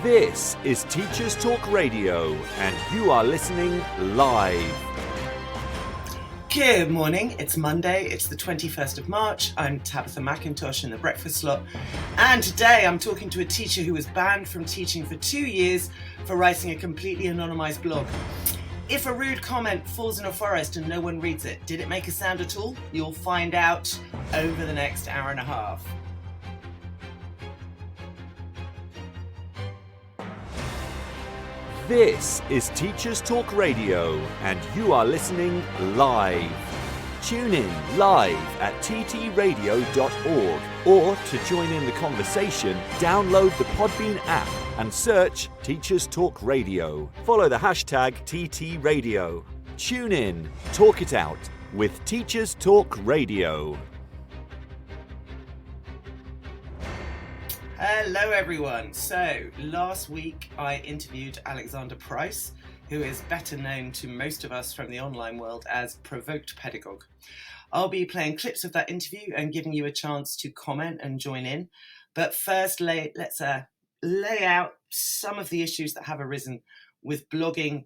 This is Teachers Talk Radio, and you are listening live. Good morning, it's Monday, it's the 21st of March. I'm Tabitha McIntosh in the breakfast slot, and today I'm talking to a teacher who was banned from teaching for 2 years for writing a completely anonymised blog. If a rude comment falls in a forest and no one reads it, did it make a sound at all? You'll find out over the next hour and a half. This is Teachers Talk Radio, and you are listening live. Tune in live at ttradio.org, or to join in the conversation, download the Podbean app and search Teachers Talk Radio. Follow the hashtag TTRadio. Tune in, talk it out with Teachers Talk Radio. Hello everyone. So last week I interviewed Alexander Price, who is better known to most of us from the online world as Provoked Pedagogue. I'll be playing clips of that interview and giving you a chance to comment and join in. But first, let's lay out some of the issues that have arisen with blogging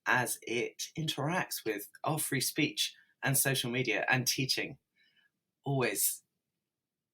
as it interacts with our free speech and social media and teaching. Always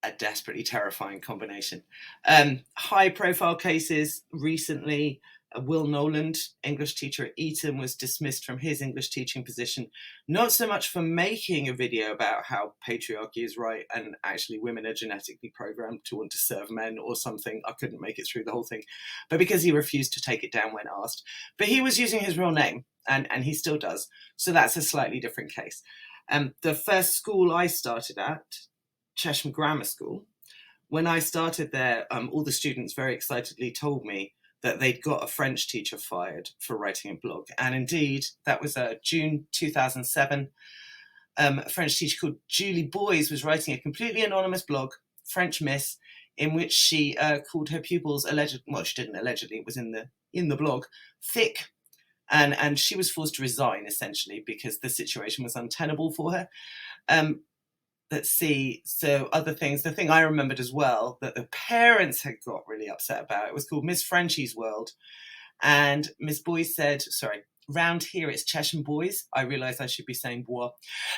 a desperately terrifying combination. High profile cases recently. Will Noland, English teacher at Eton, was dismissed from his English teaching position, not so much for making a video about how patriarchy is right and actually women are genetically programmed to want to serve men or something. I couldn't make it through the whole thing, but because he refused to take it down when asked. But he was using his real name, and he still does. So that's a slightly different case. The first school I started at, Chesham Grammar School, when I started there, all the students very excitedly told me that they'd got a French teacher fired for writing a blog. And indeed, that was June 2007. A French teacher called Julie Boys was writing a completely anonymous blog, French Miss, in which she called her pupils she didn't allegedly, it was in the blog, thick. And she was forced to resign, essentially, because the situation was untenable for her. Let's see, so other things. The thing I remembered as well that the parents had got really upset about, it was called Miss Frenchie's World. And Miss Boys said, round here it's Chesham Boys. I realised I should be saying Bois.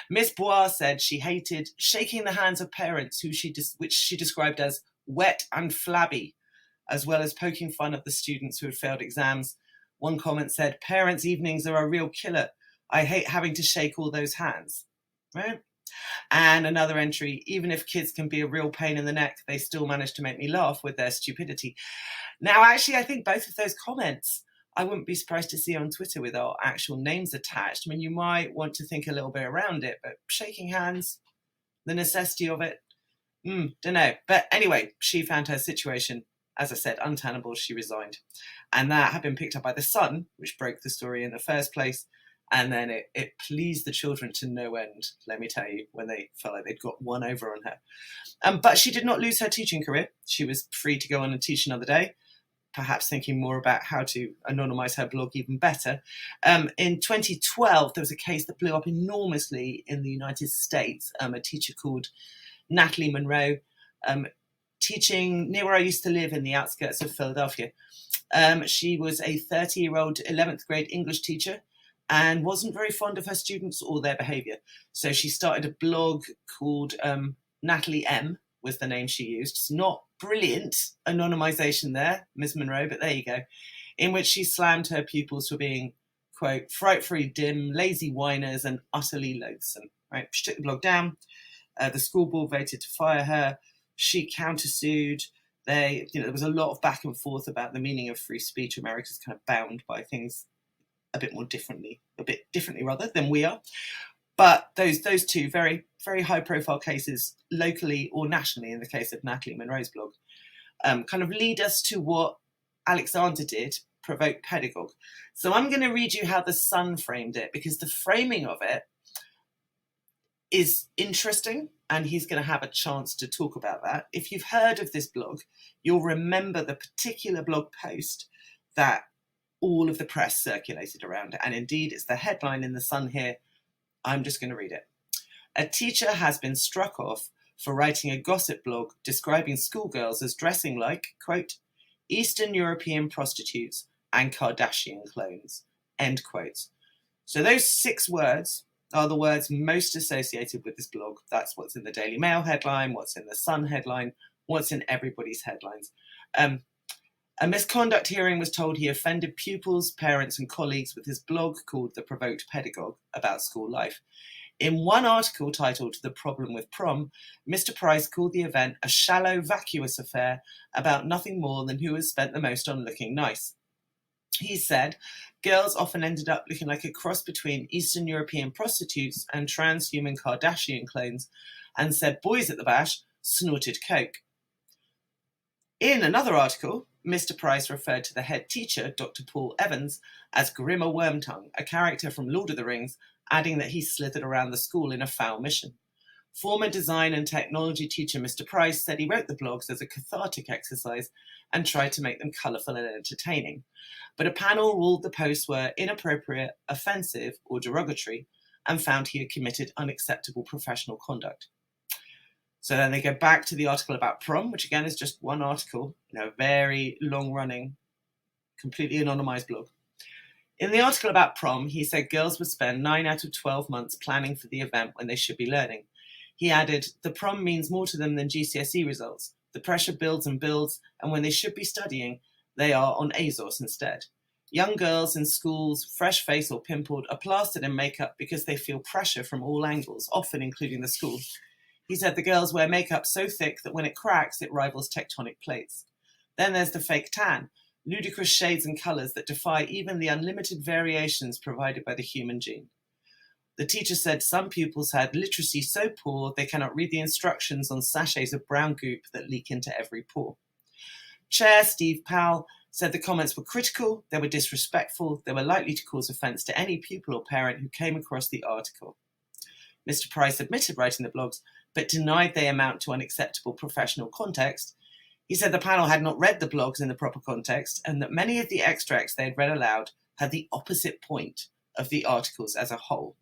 Miss Bois said she hated shaking the hands of parents which she described as wet and flabby, as well as poking fun at the students who had failed exams. One comment said, parents' evenings are a real killer. I hate having to shake all those hands. Right? And another entry, even if kids can be a real pain in the neck, they still manage to make me laugh with their stupidity. Now, actually, I think both of those comments, I wouldn't be surprised to see on Twitter with our actual names attached. I mean, you might want to think a little bit around it, but shaking hands, the necessity of it, don't know. But anyway, she found her situation, as I said, untenable. She resigned. And that had been picked up by The Sun, which broke the story in the first place. And then it pleased the children to no end, let me tell you, when they felt like they'd got one over on her. But she did not lose her teaching career. She was free to go on and teach another day, perhaps thinking more about how to anonymise her blog even better. In 2012, there was a case that blew up enormously in the United States. A teacher called Natalie Monroe, teaching near where I used to live in the outskirts of Philadelphia. She was a 30-year-old 11th grade English teacher and wasn't very fond of her students or their behaviour. So she started a blog called Natalie M, was the name she used. It's not brilliant anonymisation there, Ms. Monroe, but there you go, in which she slammed her pupils for being, quote, frightfully dim, lazy whiners and utterly loathsome. Right? She took the blog down. The school board voted to fire her. She countersued. There was a lot of back and forth about the meaning of free speech. America's kind of bound by things a bit differently than we are. But those two very, very high profile cases, locally or nationally, in the case of Natalie Monroe's blog, kind of lead us to what Alexander did, Provoked Pedagogue. So I'm going to read you how The Sun framed it, because the framing of it is interesting, and he's going to have a chance to talk about that. If you've heard of this blog, you'll remember the particular blog post that all of the press circulated around. And indeed, it's the headline in The Sun here. I'm just going to read it. A teacher has been struck off for writing a gossip blog describing schoolgirls as dressing like, quote, Eastern European prostitutes and Kardashian clones, end quote. So those 6 words are the words most associated with this blog. That's what's in the Daily Mail headline, what's in the Sun headline, what's in everybody's headlines. A misconduct hearing was told he offended pupils, parents and colleagues with his blog called The Provoked Pedagogue about school life. In one article titled The Problem with Prom, Mr. Price called the event a shallow, vacuous affair about nothing more than who has spent the most on looking nice. He said girls often ended up looking like a cross between Eastern European prostitutes and transhuman Kardashian clones, and said boys at the bash snorted coke. In another article, Mr. Price referred to the head teacher, Dr. Paul Evans, as Grimmer Wormtongue, a character from Lord of the Rings, adding that he slithered around the school in a foul mission. Former design and technology teacher Mr. Price said he wrote the blogs as a cathartic exercise and tried to make them colourful and entertaining. But a panel ruled the posts were inappropriate, offensive or derogatory and found he had committed unacceptable professional conduct. So then they go back to the article about prom, which again is just one article, a very long-running, completely anonymised blog. In the article about prom, he said girls would spend 9 out of 12 months planning for the event when they should be learning. He added, the prom means more to them than GCSE results. The pressure builds and builds, and when they should be studying, they are on ASOS instead. Young girls in schools, fresh-faced or pimpled, are plastered in makeup because they feel pressure from all angles, often including the school. He said the girls wear makeup so thick that when it cracks, it rivals tectonic plates. Then there's the fake tan, ludicrous shades and colours that defy even the unlimited variations provided by the human gene. The teacher said some pupils had literacy so poor they cannot read the instructions on sachets of brown goop that leak into every pore. Chair Steve Powell said the comments were critical, they were disrespectful, they were likely to cause offence to any pupil or parent who came across the article. Mr. Price admitted writing the blogs, but denied they amount to unacceptable professional context. He said the panel had not read the blogs in the proper context and that many of the extracts they had read aloud had the opposite point of the articles as a whole.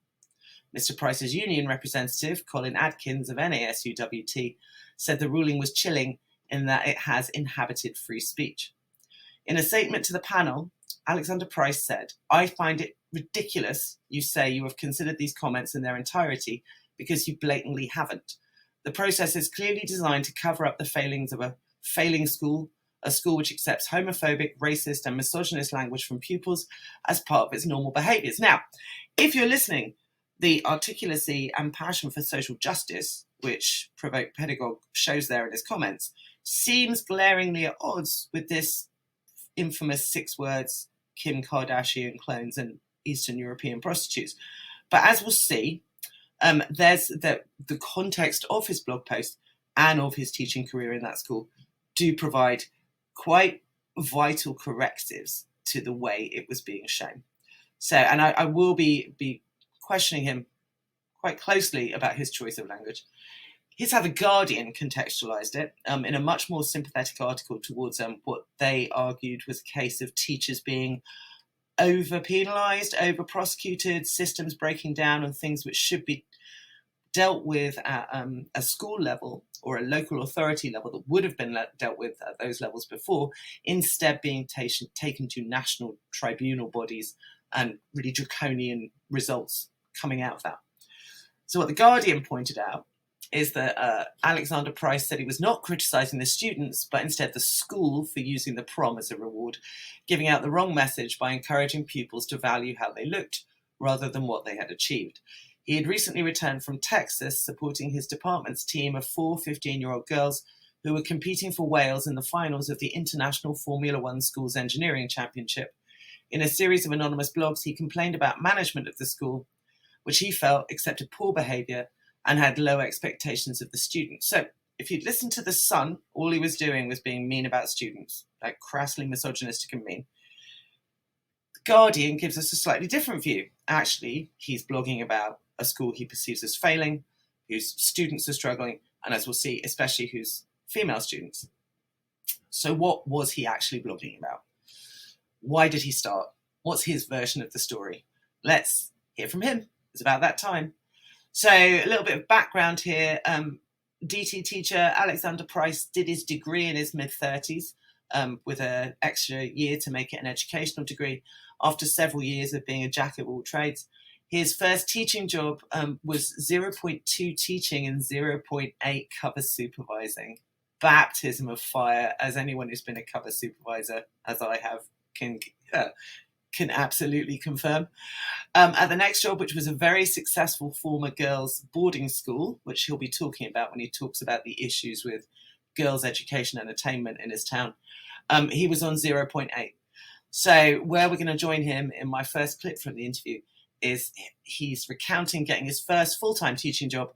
Mr. Price's union representative, Colin Adkins of NASUWT, said the ruling was chilling in that it has inhabited free speech. In a statement to the panel, Alexander Price said, I find it ridiculous you say you have considered these comments in their entirety because you blatantly haven't. The process is clearly designed to cover up the failings of a failing school, a school which accepts homophobic, racist and misogynist language from pupils as part of its normal behaviours. Now, if you're listening, the articulacy and passion for social justice, which Provoked Pedagogue shows there in his comments, seems glaringly at odds with this infamous 6 words, Kim Kardashian clones and Eastern European prostitutes. But as we'll see, there's the context of his blog post and of his teaching career in that school do provide quite vital correctives to the way it was being shown. So, and I will be questioning him quite closely about his choice of language. Here's how The Guardian contextualised it in a much more sympathetic article towards what they argued was a case of teachers being over-penalised, over-prosecuted, systems breaking down and things which should be dealt with at a school level or a local authority level that would have been dealt with at those levels before, instead being taken to national tribunal bodies and really draconian results coming out of that. So what The Guardian pointed out is that Alexander Price said he was not criticising the students, but instead the school for using the prom as a reward, giving out the wrong message by encouraging pupils to value how they looked rather than what they had achieved. He had recently returned from Texas, supporting his department's team of 4 15-year-old girls who were competing for Wales in the finals of the International Formula One Schools Engineering Championship. In a series of anonymous blogs, he complained about management of the school, which he felt accepted poor behaviour and had low expectations of the students. So if you'd listened to The Sun, all he was doing was being mean about students, like crassly misogynistic and mean. The Guardian gives us a slightly different view. Actually, he's blogging about a school he perceives as failing, whose students are struggling, and as we'll see, especially whose female students. So what was he actually blogging about? Why did he start? What's his version of the story? Let's hear from him. It's about that time. So a little bit of background here. DT teacher Alexander Price did his degree in his mid-30s. with an extra year to make it an educational degree after several years of being a jack of all trades. His first teaching job was 0.2 teaching and 0.8 cover supervising. Baptism of fire, as anyone who's been a cover supervisor, as I have, can absolutely confirm. At the next job, which was a very successful former girls' boarding school, which he'll be talking about when he talks about the issues with girls' education and attainment in his town, he was on 0.8. So where we're going to join him in my first clip from the interview is he's recounting getting his first full-time teaching job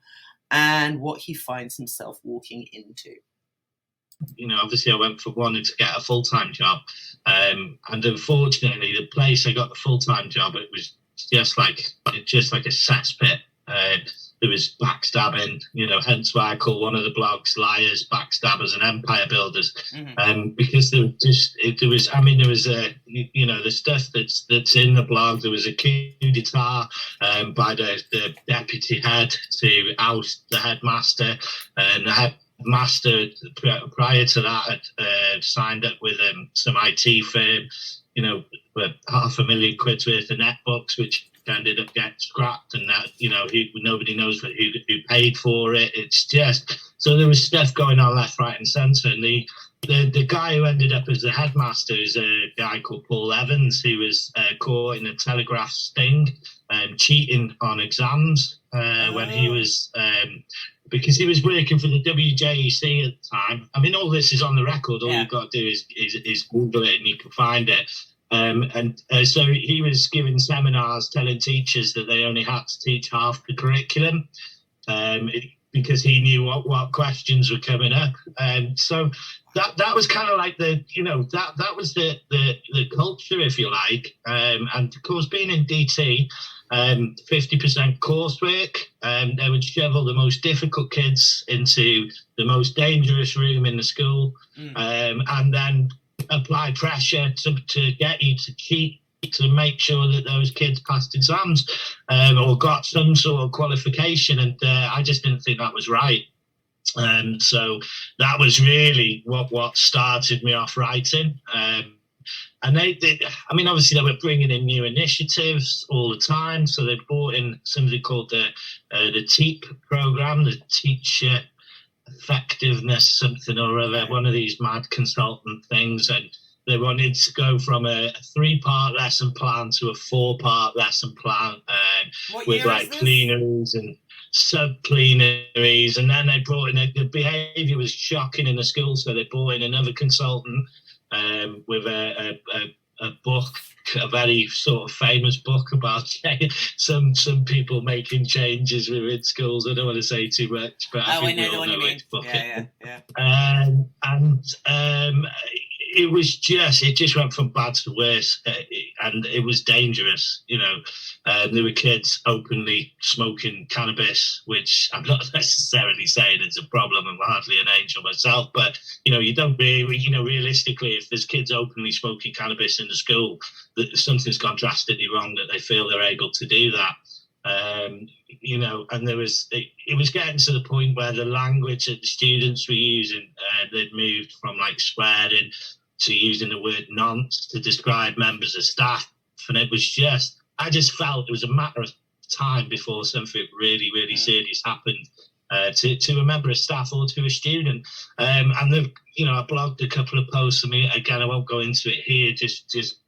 and what he finds himself walking into. Obviously I went for wanting to get a full-time job. And unfortunately, the place I got the full-time job, it was just like a cesspit. There was backstabbing, hence why I call one of the blogs Liars, Backstabbers and Empire Builders. Because there was the stuff that's in the blog. There was a coup d'etat by the deputy head to oust the headmaster, and the headmaster prior to that had signed up with some IT firm, with £500,000 worth of netbooks, which ended up getting scrapped, and that nobody knows who paid for it. It's just so there was stuff going on left, right, and centre. And the guy who ended up as the headmaster is a guy called Paul Evans, who was caught in a Telegraph sting, cheating on exams when he was. Because he was working for the WJEC at the time. I mean, all this is on the record. All you've got to do is Google it and you can find it. So he was giving seminars telling teachers that they only had to teach half the curriculum because he knew what questions were coming up. So that was kind of like that was the culture, if you like. And of course, being in DT, 50% coursework. They would shovel the most difficult kids into the most dangerous room in the school, and then apply pressure to get you to cheat to make sure that those kids passed exams or got some sort of qualification. And I just didn't think that was right. So that was really what started me off writing. And they did. I mean, obviously, they were bringing in new initiatives all the time. So they brought in something called the TEEP program, the Teacher Effectiveness something or other, one of these mad consultant things. And they wanted to go from a 3-part lesson plan to a 4-part lesson plan with like plenaries and sub-plenaries. And then they brought in the behaviour was shocking in the school. So they brought in another consultant with a book, a very sort of famous book about some people making changes within schools. I don't want to say too much, but I think we all know which book it is. And it just went from bad to worse, and it was dangerous. There were kids openly smoking cannabis, which I'm not necessarily saying it's a problem. I'm hardly an angel myself, but you don't really, realistically, if there's kids openly smoking cannabis in the school, that something's gone drastically wrong, that they feel they're able to do that. And it was getting to the point where the language that the students were using, they'd moved from like swearing to using the word nonce to describe members of staff. And it was just, I just felt it was a matter of time before something really, really serious happened to a member of staff or to a student. And I blogged a couple of posts. I mean, again, I won't go into it here, just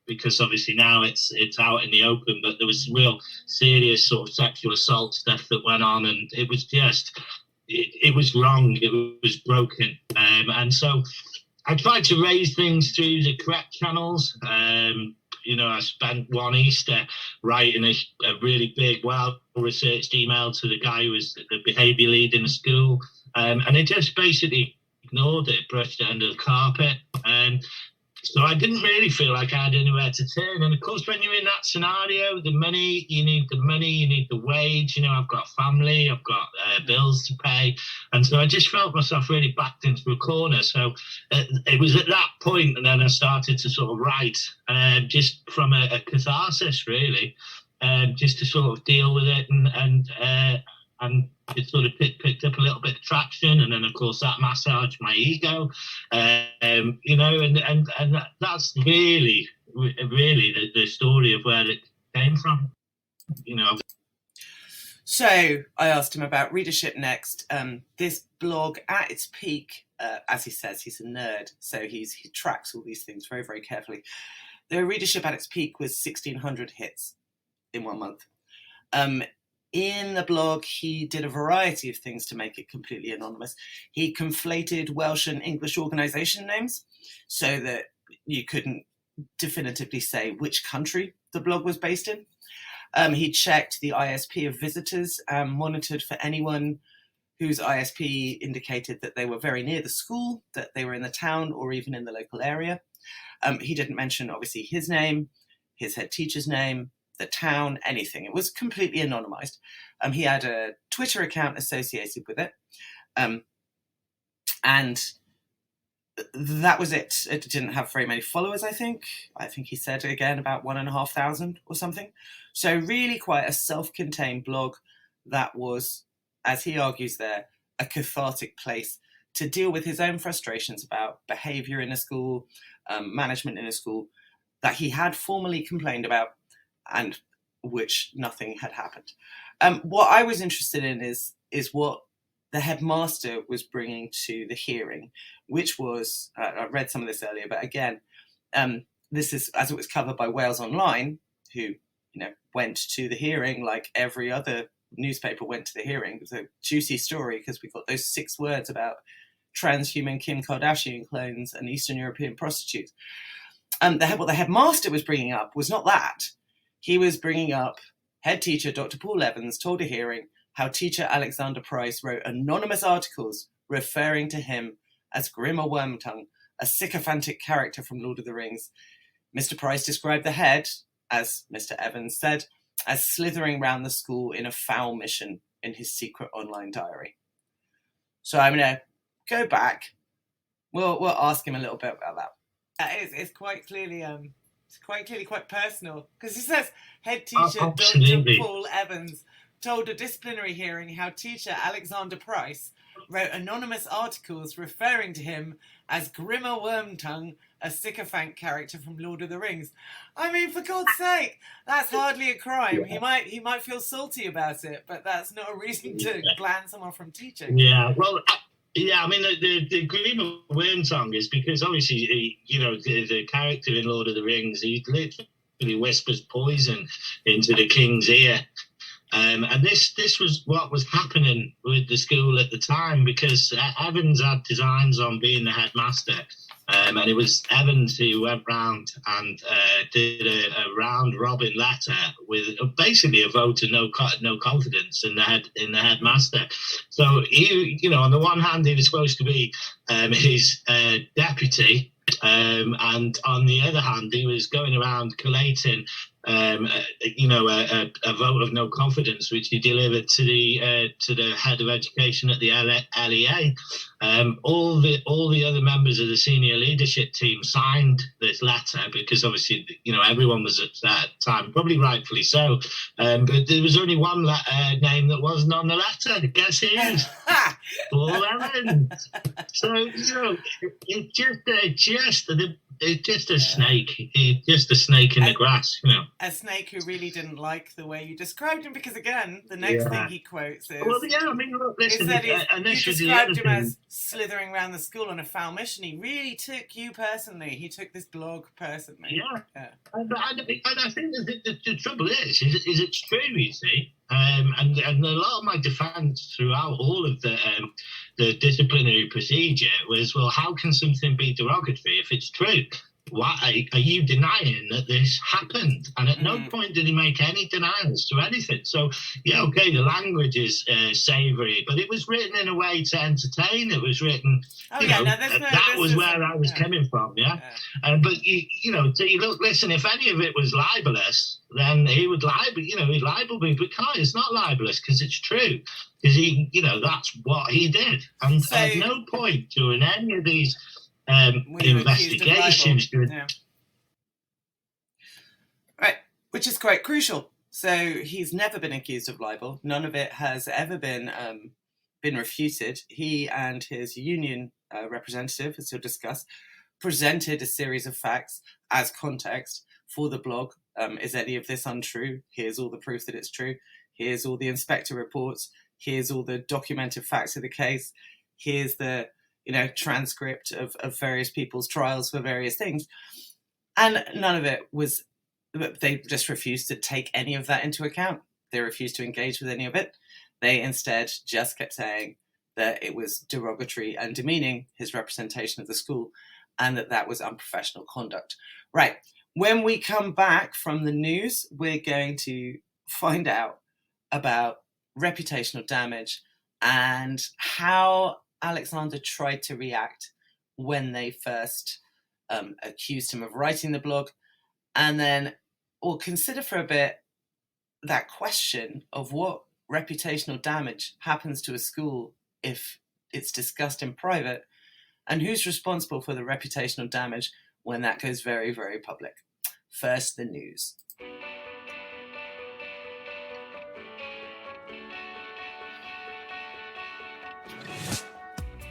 because obviously now it's out in the open, but there was some real serious sort of sexual assault stuff that went on, and it was just, it was wrong, it was broken. And so I tried to raise things through the correct channels. I spent one Easter writing a really big, well-researched email to the guy who was the behaviour lead in the school, and he just basically ignored it, brushed it under the carpet. So I didn't really feel like I had anywhere to turn. And of course, when you're in that scenario, you need the wage. I've got a family, I've got bills to pay. And so I just felt myself really backed into a corner. So it was at that point, and then I started to sort of write just from a catharsis, really, just to sort of deal with it. And and it sort of picked up a little bit of traction, and then of course that massaged my ego, and that's really the story of where it came from, So I asked him about readership next. This blog at its peak, as he says, he's a nerd, so he tracks all these things very, very carefully. The readership at its peak was 1,600 hits in 1 month. In the blog, he did a variety of things to make it completely anonymous. He conflated Welsh and English organisation names so that you couldn't definitively say which country the blog was based in. He checked the ISP of visitors and monitored for anyone whose ISP indicated that they were very near the school, that they were in the town or even in the local area. He didn't mention, obviously, his name, his head teacher's name, the town, anything. It was completely anonymised. He had a Twitter account associated with it. And that was it. It didn't have very many followers, I think. I think he said, again, about 1,500 or something. So really quite a self-contained blog that was, as he argues there, a cathartic place to deal with his own frustrations about behaviour in a school, management in a school, that he had formally complained about and which nothing had happened. What I was interested in is what the headmaster was bringing to the hearing, which was, I read some of this earlier, but again, this is as it was covered by Wales Online, who went to the hearing like every other newspaper went to the hearing. It was a juicy story because we got those 6 words about transhuman Kim Kardashian clones and Eastern European prostitutes. What the headmaster was bringing up was not that. He was bringing up head teacher Dr. Paul Evans told a hearing how teacher Alexander Price wrote anonymous articles referring to him as Grimmer Wormtongue, a sycophantic character from Lord of the Rings. Mr. Price described the head, as Mr. Evans said, as slithering round the school in a foul mission in his secret online diary. So I'm going to go back. We'll ask him a little bit about that. It's quite clearly quite personal, because he says head teacher Dr. Paul Evans told a disciplinary hearing how teacher Alexander Price wrote anonymous articles referring to him as Grimmer Wormtongue, a sycophant character from Lord of the Rings. I mean, for God's sake, that's hardly a crime. Yeah. He might feel salty about it, but that's not a reason to ban someone from teaching. Yeah, well, I mean, the Grimmer Wormtongue is because obviously, the character in Lord of the Rings, he literally whispers poison into the king's ear. And this was what was happening with the school at the time, because Evans had designs on being the headmaster, and it was Evans who went round and did a round-robin letter with basically a vote of no confidence in the headmaster. So he, on the one hand, he was supposed to be his deputy, and on the other hand, he was going around collating a vote of no confidence, which he delivered to the head of education at the LEA. All the other members of the senior leadership team signed this letter because obviously everyone was at that time, probably rightfully so. But there was only one name that wasn't on the letter. Guess who? Paul Evans. So it's just a snake. It's just a snake in the grass, A snake who really didn't like the way you described him, because again, the next thing he quotes is... Well, yeah, I mean, look, listen... You described him as slithering around the school on a foul mission. He really took you personally. He took this blog personally. Yeah. And I think the trouble is it's true, you see. And a lot of my defence throughout all of the disciplinary procedure was, well, how can something be derogatory if it's true? Why are you denying that this happened? And at no point did he make any denials to anything. So, the language is savoury, but it was written in a way to entertain. It was written, that was where I was coming from, but, listen, if any of it was libelous, then he would he'd libel me, but it's not libelous because it's true. Because that's what he did. And at no point during any of these investigations. Right, which is quite crucial, So he's never been accused of libel. None of it has ever been refuted. He and his union representative, as he'll discuss, presented a series of facts as context for the blog. Is any of this untrue? Here's all the proof that it's true. Here's all the inspector reports. Here's all the documented facts of the case. Here's the transcript of various people's trials for various things. And none of it was, they just refused to take any of that into account. They refused to engage with any of it. They instead just kept saying that it was derogatory and demeaning, his representation of the school, and that was unprofessional conduct. Right. When we come back from the news, we're going to find out about reputational damage and how Alexander tried to react when they first accused him of writing the blog. And then we'll consider for a bit that question of what reputational damage happens to a school if it's discussed in private, and who's responsible for the reputational damage when that goes very, very public. First, the news.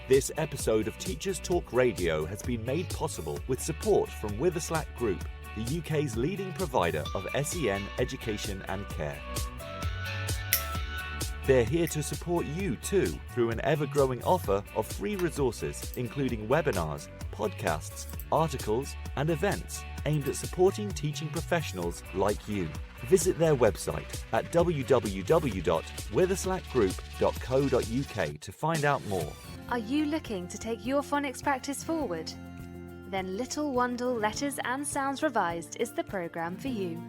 This episode of Teachers Talk Radio has been made possible with support from Witherslack Group, the UK's leading provider of SEN education and care. They're here to support you too through an ever-growing offer of free resources, including webinars, podcasts, articles, and events aimed at supporting teaching professionals like you. Visit their website at www.witherslackgroup.co.uk to find out more. Are you looking to take your phonics practice forward? Then Little Wandle Letters and Sounds Revised is the programme for you.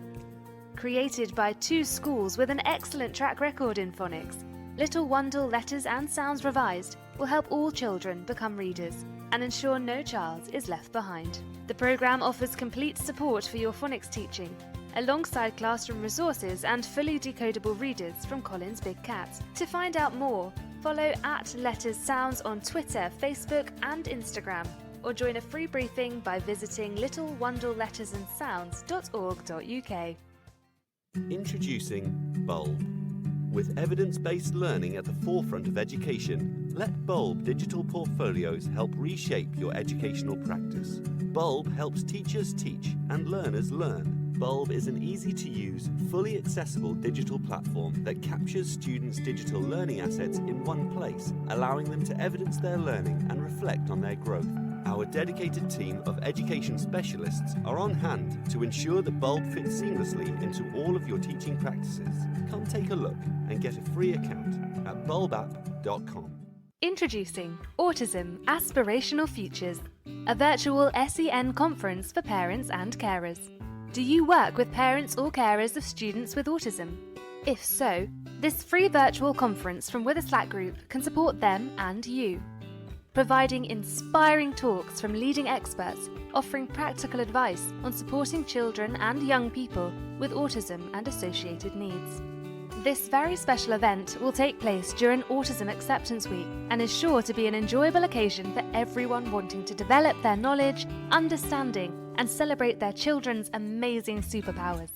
Created by two schools with an excellent track record in phonics, Little Wandle Letters and Sounds Revised will help all children become readers and ensure no child is left behind. The programme offers complete support for your phonics teaching, alongside classroom resources and fully decodable readers from Collins Big Cat. To find out more, follow @LettersSounds on Twitter, Facebook and Instagram, or join a free briefing by visiting littlewandlelettersandsounds.org.uk. Introducing Bulb. With evidence-based learning at the forefront of education, let Bulb digital portfolios help reshape your educational practice. Bulb helps teachers teach and learners learn. Bulb is an easy-to-use, fully accessible digital platform that captures students' digital learning assets in one place, allowing them to evidence their learning and reflect on their growth. Our dedicated team of education specialists are on hand to ensure that Bulb fits seamlessly into all of your teaching practices. Come take a look and get a free account at bulbapp.com. Introducing Autism Aspirational Futures, a virtual SEN conference for parents and carers. Do you work with parents or carers of students with autism? If so, this free virtual conference from Witherslack Group can support them and you. Providing inspiring talks from leading experts, offering practical advice on supporting children and young people with autism and associated needs. This very special event will take place during Autism Acceptance Week and is sure to be an enjoyable occasion for everyone wanting to develop their knowledge, understanding, and celebrate their children's amazing superpowers.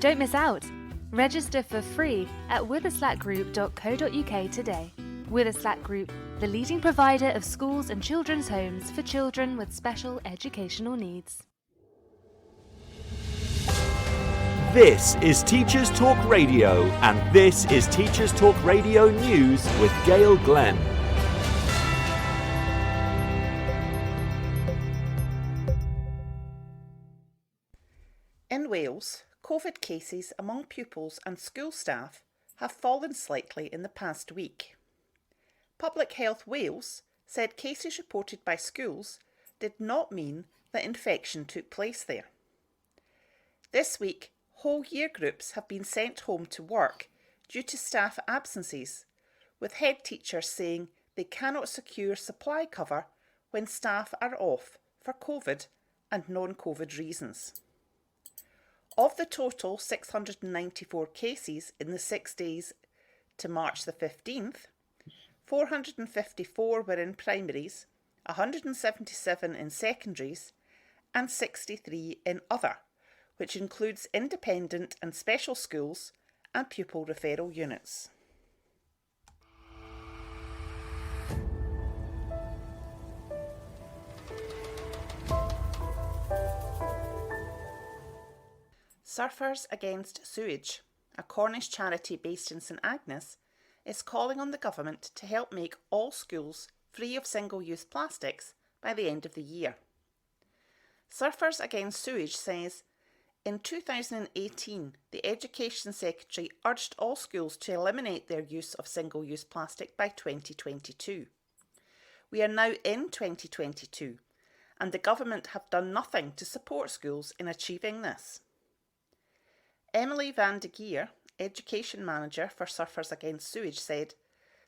Don't miss out! Register for free at witherslackgroup.co.uk today. Witherslack Group, the leading provider of schools and children's homes for children with special educational needs. This is Teachers Talk Radio, and this is Teachers Talk Radio News with Gail Glenn. In Wales, COVID cases among pupils and school staff have fallen slightly in the past week. Public Health Wales said cases reported by schools did not mean that infection took place there. This week, whole year groups have been sent home to work due to staff absences, with head teachers saying they cannot secure supply cover when staff are off for COVID and non-COVID reasons. Of the total 694 cases in the 6 days to March the 15th, 454 were in primaries, 177 in secondaries and 63 in other, which includes independent and special schools and pupil referral units. Surfers Against Sewage, a Cornish charity based in St Agnes, is calling on the government to help make all schools free of single-use plastics by the end of the year. Surfers Against Sewage says, in 2018, the Education Secretary urged all schools to eliminate their use of single-use plastic by 2022. We are now in 2022, and the government have done nothing to support schools in achieving this. Emily van de Geer, Education Manager for Surfers Against Sewage, said,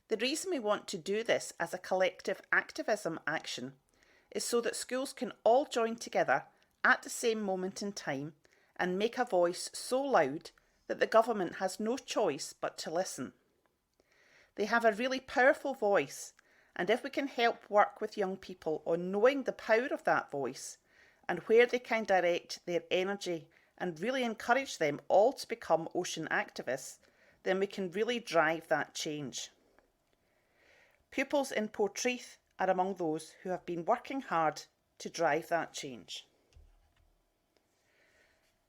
"The reason we want to do this as a collective activism action is so that schools can all join together at the same moment in time and make a voice so loud that the government has no choice but to listen. They have a really powerful voice, and if we can help work with young people on knowing the power of that voice and where they can direct their energy and really encourage them all to become ocean activists, then we can really drive that change." Pupils in Portreath are among those who have been working hard to drive that change.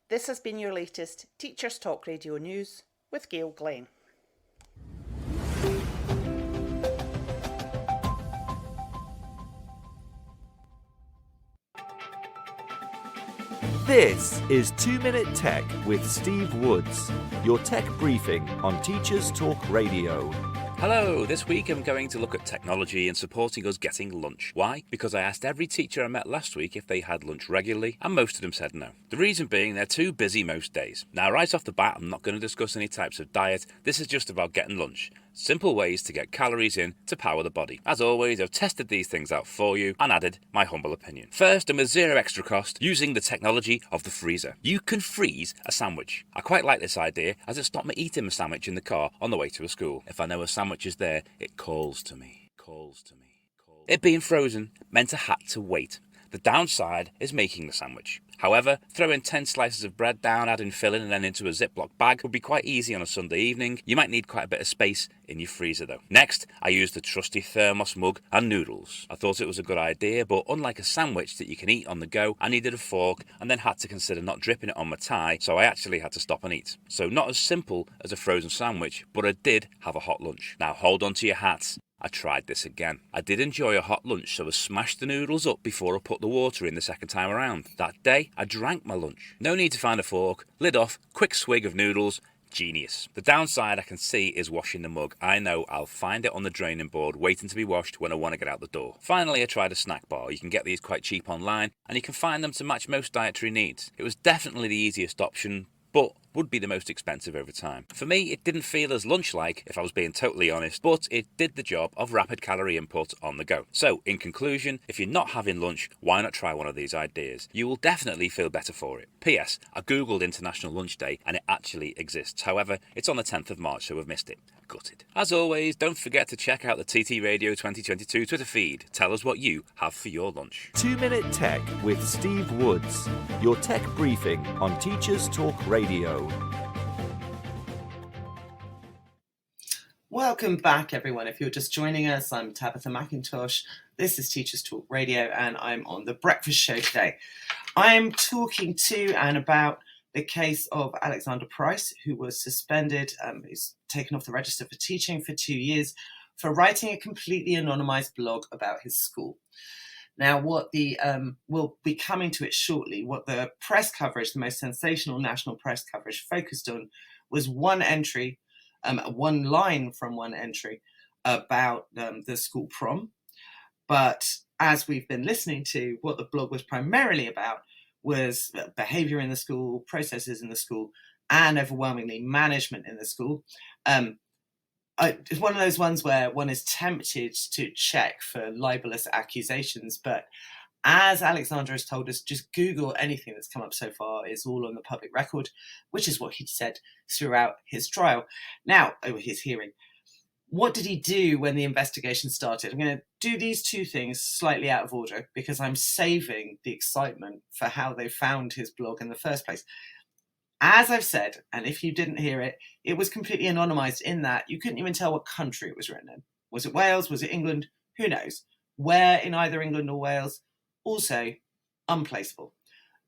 This has been your latest Teachers Talk Radio News with Gail Glenn. This is 2 Minute Tech with Steve Woods, your tech briefing on Teachers Talk Radio. Hello, this week I'm going to look at technology and supporting us getting lunch. Why? Because I asked every teacher I met last week if they had lunch regularly, and most of them said no. The reason being they're too busy most days. Now, right off the bat, I'm not going to discuss any types of diet. This is just about getting lunch. Simple ways to get calories in to power the body. As always, I've tested these things out for you and added my humble opinion. First, and with zero extra cost, using the technology of the freezer. You can freeze a sandwich. I quite like this idea as it stopped me eating a sandwich in the car on the way to a school. If I know a sandwich is there, it calls to me. It being frozen meant I had to wait. The downside is making the sandwich. However, throwing 10 slices of bread down, adding filling and then into a Ziploc bag would be quite easy on a Sunday evening. You might need quite a bit of space in your freezer though. Next, I used the trusty thermos mug and noodles. I thought it was a good idea, but unlike a sandwich that you can eat on the go, I needed a fork and then had to consider not dripping it on my tie, so I actually had to stop and eat. So not as simple as a frozen sandwich, but I did have a hot lunch. Now hold on to your hats. I tried this again. I did enjoy a hot lunch, so I smashed the noodles up before I put the water in the second time around. That day, I drank my lunch. No need to find a fork, lid off, quick swig of noodles. Genius. The downside I can see is washing the mug. I know I'll find it on the draining board waiting to be washed when I want to get out the door. Finally, I tried a snack bar. You can get these quite cheap online and you can find them to match most dietary needs. It was definitely the easiest option, but would be the most expensive over time. For me, it didn't feel as lunch-like, if I was being totally honest, but it did the job of rapid calorie input on the go. So, in conclusion, if you're not having lunch, why not try one of these ideas? You will definitely feel better for it. P.S. I googled International Lunch Day and it actually exists. However, it's on the 10th of March, so we've missed it. Gutted. As always, don't forget to check out the TT Radio 2022 Twitter feed. Tell us what you have for your lunch. 2 Minute Tech with Steve Woods, your tech briefing on Teachers Talk Radio. Welcome back, everyone. If you're just joining us, I'm Tabitha McIntosh. This is Teachers Talk Radio, and I'm on the breakfast show today. I'm talking to and about the case of Alexander Price, who was suspended, he's taken off the register for teaching for 2 years for writing a completely anonymised blog about his school. Now, what we'll be coming to it shortly, what the press coverage, the most sensational national press coverage focused on was one entry, one line from one entry about the school prom. But as we've been listening to, what the blog was primarily about was behaviour in the school, processes in the school, and overwhelmingly management in the school. It's one of those ones where one is tempted to check for libelous accusations, but as Alexander has told us, just Google anything that's come up so far. It's all on the public record, which is what he said throughout his trial. Now, over his hearing. What did he do when the investigation started? I'm going to do these two things slightly out of order because I'm saving the excitement for how they found his blog in the first place. As I've said, and if you didn't hear it, it was completely anonymised in that you couldn't even tell what country it was written in. Was it Wales? Was it England? Who knows? Where in either England or Wales? Also unplaceable.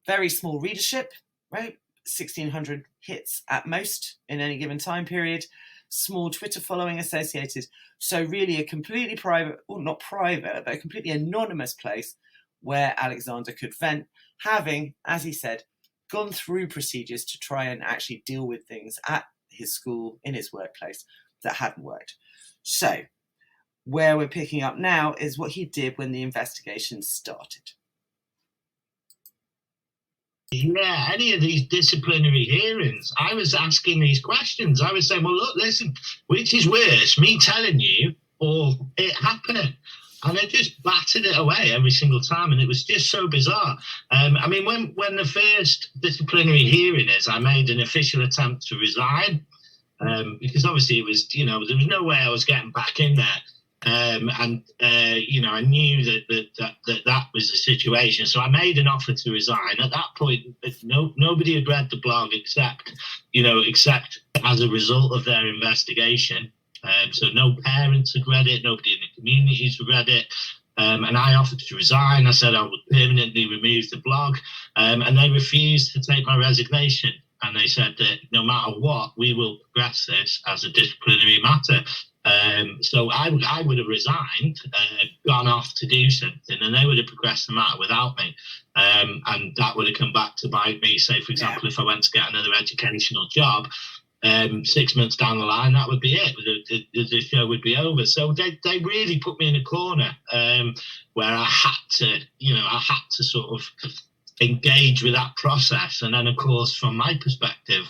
Very small readership, right? 1,600 hits at most in any given time period. Small Twitter following associated. So really a completely private, or not private, but a completely anonymous place where Alexander could vent, having, as he said, gone through procedures to try and actually deal with things at his school, in his workplace, that hadn't worked. So where we're picking up now is what he did when the investigation started. Yeah, any of these disciplinary hearings, I was asking these questions. I was saying, well, look, listen, which is worse, me telling you or it happening? And I just battered it away every single time. And it was just so bizarre. I mean, when the first disciplinary hearing is, I made an official attempt to resign because obviously it was, there was no way I was getting back in there. I knew that was the situation. So I made an offer to resign. At that point, nobody had read the blog except as a result of their investigation. So no parents had read it. Nobody in the communities had read it. And I offered to resign. I said I would permanently remove the blog. And they refused to take my resignation. And they said that no matter what, we will progress this as a disciplinary matter. So I would have resigned, gone off to do something, and they would have progressed the matter without me. And that would have come back to bite me. Say, for example, if I went to get another educational job, 6 months down the line, that would be it. The show would be over. So they really put me in a corner where I had to sort of engage with that process. And then, of course, from my perspective,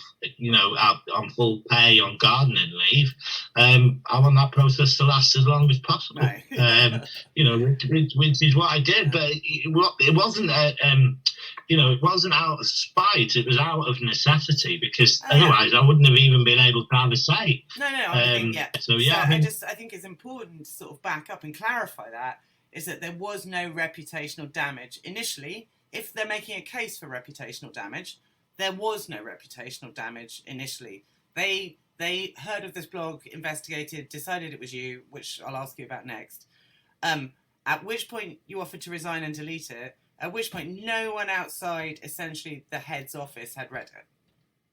on full pay on gardening leave, I want that process to last as long as possible. Right. Which is what I did. But it wasn't it wasn't out of spite. It was out of necessity, because otherwise I wouldn't have even been able to have a say. I think it's important to sort of back up and clarify that, is that there was no reputational damage initially. If they're making a case for reputational damage, there was no reputational damage initially. They heard of this blog, investigated, decided it was you, which I'll ask you about next. At which point you offered to resign and delete it, at which point no one outside essentially the head's office had read it,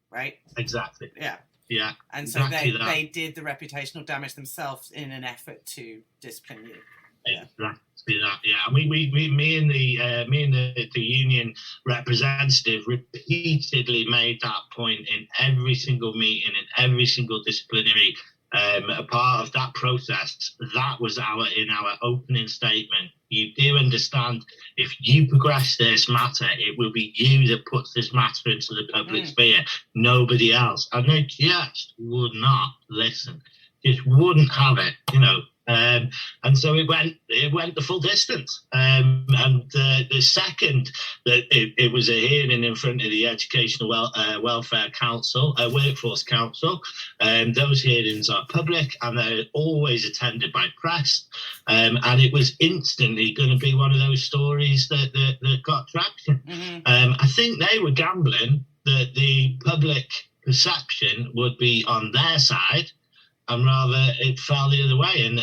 right? Exactly. Yeah. Yeah. And so they did the reputational damage themselves in an effort to discipline you. Yeah. Exactly that. Yeah. And me and the union representative repeatedly made that point in every single meeting, in every single disciplinary a part of that process. That was in our opening statement. You do understand, if you progress this matter, it will be you that puts this matter into the public sphere, nobody else. And they just would not listen, just wouldn't have it, and so it went the full distance. And the second that it was a hearing in front of the Educational Welfare Council, Workforce Council, those hearings are public and they're always attended by press. And it was instantly going to be one of those stories that got traction. I think they were gambling that the public perception would be on their side, and rather it fell the other way. And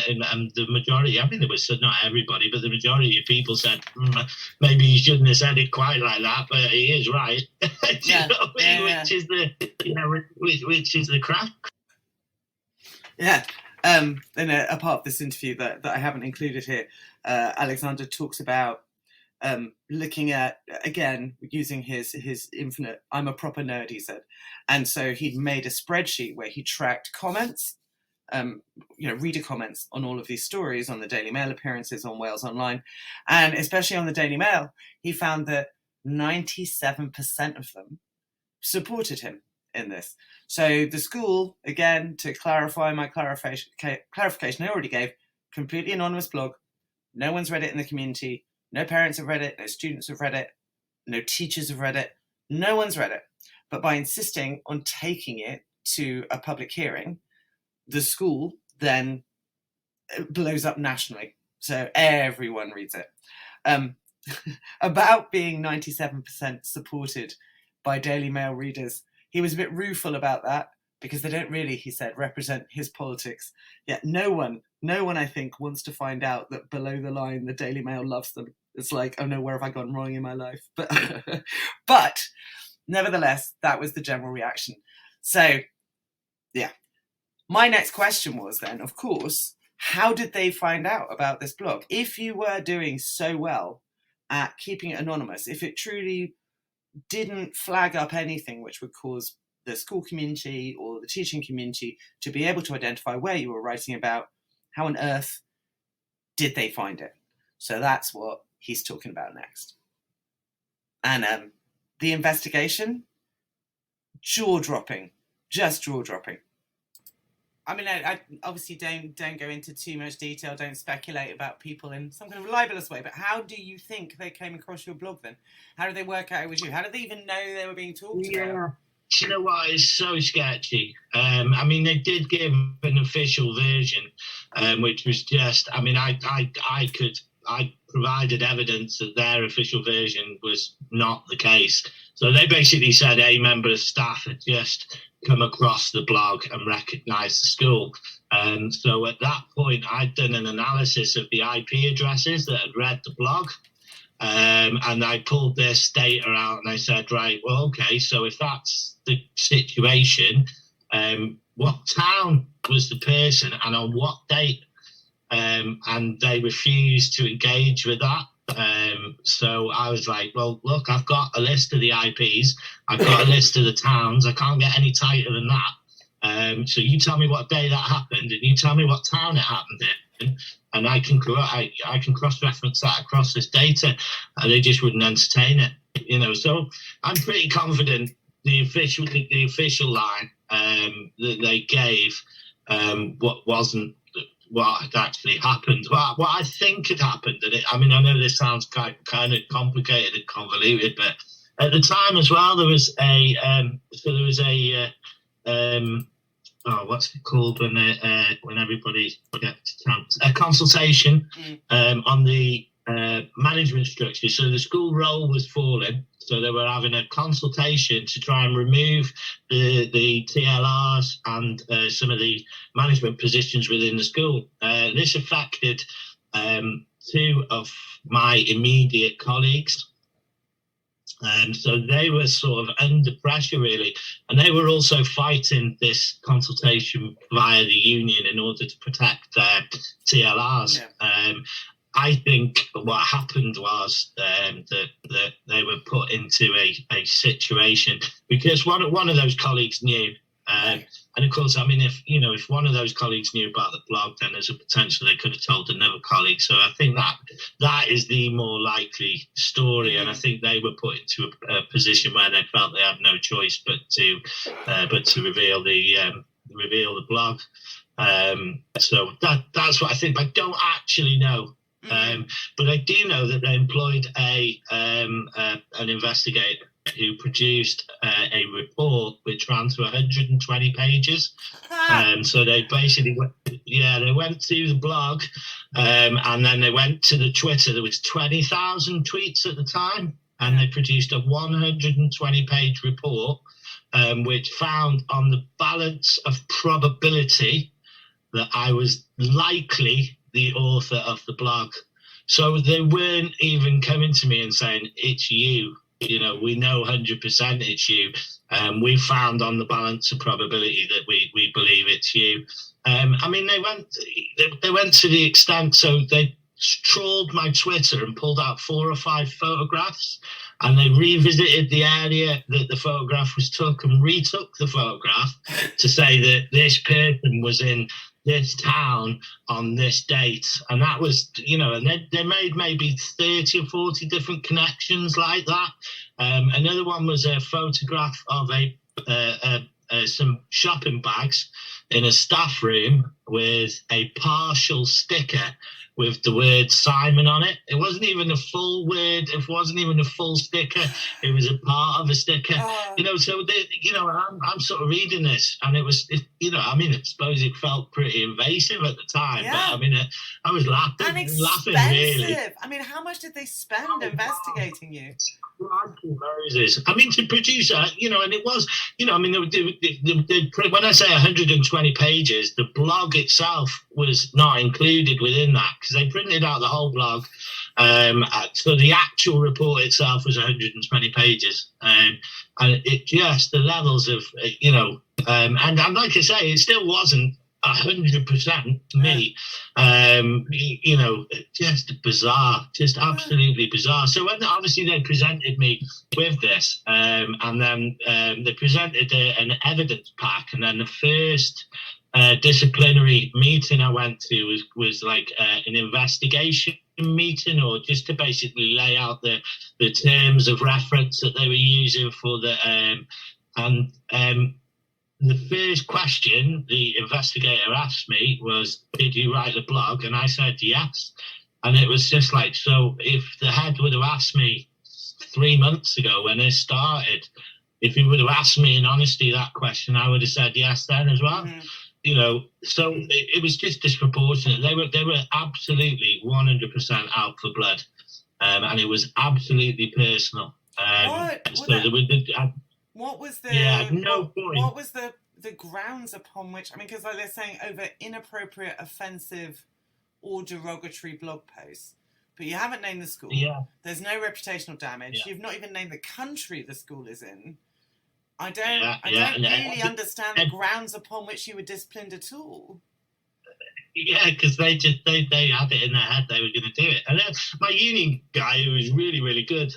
the majority, I mean, there was not everybody, but the majority of people said, maybe you shouldn't have said it quite like that, but he is right. Which is the crack. Yeah. In a part of this interview that I haven't included here, Alexander talks about looking at, again, using his infinite, I'm a proper nerd, he said. And so he'd made a spreadsheet where he tracked comments, reader comments on all of these stories, on the Daily Mail appearances, on Wales Online, and especially on the Daily Mail, he found that 97% of them supported him in this. So the school, again, to clarify my clarification I already gave, completely anonymous blog, no one's read it in the community, no parents have read it, no students have read it, no teachers have read it, no one's read it. But by insisting on taking it to a public hearing, the school then it blows up nationally. So everyone reads it. About being 97% supported by Daily Mail readers, he was a bit rueful about that because they don't really, he said, represent his politics. Yet no one, I think, wants to find out that below the line, the Daily Mail loves them. It's like, oh no, where have I gone wrong in my life? But nevertheless, that was the general reaction. So, yeah. My next question was then, of course, how did they find out about this blog? If you were doing so well at keeping it anonymous, if it truly didn't flag up anything which would cause the school community or the teaching community to be able to identify where you were writing about, how on earth did they find it? So that's what he's talking about next. And the investigation, jaw-dropping, just jaw-dropping. I mean, I obviously don't go into too much detail, don't speculate about people in some kind of libelous way, but how do you think they came across your blog then? How did they work out it was you? How did they even know they were being talked about? Do you know what? It's so sketchy. I mean, they did give an official version, which was just, I mean, I provided evidence that their official version was not the case. So they basically said a member of staff had just come across the blog and recognised the school. And so at that point, I'd done an analysis of the IP addresses that had read the blog. And I pulled this data out and I said, right, well, okay, so if that's the situation, what town was the person and on what date? And they refused to engage with that. So I was like, well, look, I've got a list of the IPs. I've got a list of the towns. I can't get any tighter than that. So you tell me what day that happened and you tell me what town it happened in. And I can cross-reference that across this data. And they just wouldn't entertain it, you know. So I'm pretty confident the official line that they gave what had actually happened. What I think had happened, and I mean, I know this sounds kind of complicated and convoluted, but at the time as well, there was what's it called when everybody gets a chance? A consultation on the management structure. So the school role was falling. So they were having a consultation to try and remove the TLRs and some of the management positions within the school. This affected two of my immediate colleagues. So they were sort of under pressure, really. And they were also fighting this consultation via the union in order to protect their TLRs. Yeah. I think what happened was that they were put into a situation because one of those colleagues knew. And of course, I mean, if one of those colleagues knew about the blog, then there's a potential they could have told another colleague. So I think that is the more likely story. And I think they were put into a position where they felt they had no choice but to reveal the blog. So that's what I think. I don't actually know. But I do know that they employed an investigator who produced a report which ran to 120 pages. So they basically went to the blog and then they went to the Twitter. There was 20,000 tweets at the time, and they produced a 120-page report which found on the balance of probability that I was likely the author of the blog. So they weren't even coming to me and saying, it's you. You know, we know 100% it's you. We found on the balance of probability that we believe it's you. I mean, they went to the extent, so they trawled my Twitter and pulled out 4 or 5 photographs, and they revisited the area that the photograph was took and retook the photograph to say that this person was in this town on this date. And that was, you know, and they made maybe 30 or 40 different connections like that. Another one was a photograph of some shopping bags in a staff room with a partial sticker with the word Simon on it. It wasn't even a full word. It wasn't even a full sticker. It was a part of a sticker. So I'm sort of reading this, and I suppose it felt pretty invasive at the time. Yeah. But I was laughing really. I mean, how much did they spend investigating you? Moses. To produce and it was, when I say 120 pages, the blog itself was not included within that because they printed out the whole blog. So the actual report itself was 120 pages, and it just the levels of and like I say, it still wasn't 100% me. Just bizarre, just absolutely bizarre. So when obviously they presented me with this, and then they presented an evidence pack, and then the first disciplinary meeting I went to was like an investigation meeting, or just to basically lay out the terms of reference that they were using for the the first question the investigator asked me was, "Did you write the blog?" And I said yes. And it was just like, so if the head would have asked me 3 months ago when it started, if he would have asked me in honesty that question, I would have said yes then as well. Mm-hmm. So it was just disproportionate. They were absolutely 100% out for blood, and it was absolutely personal. What was the point. What was the grounds upon which? Because they're saying over inappropriate, offensive, or derogatory blog posts, but you haven't named the school. Yeah. There's no reputational damage. Yeah. You've not even named the country the school is in. I don't really understand the grounds upon which you were disciplined at all. Yeah, because they had it in their head they were going to do it. And then my union guy, who was really, really good,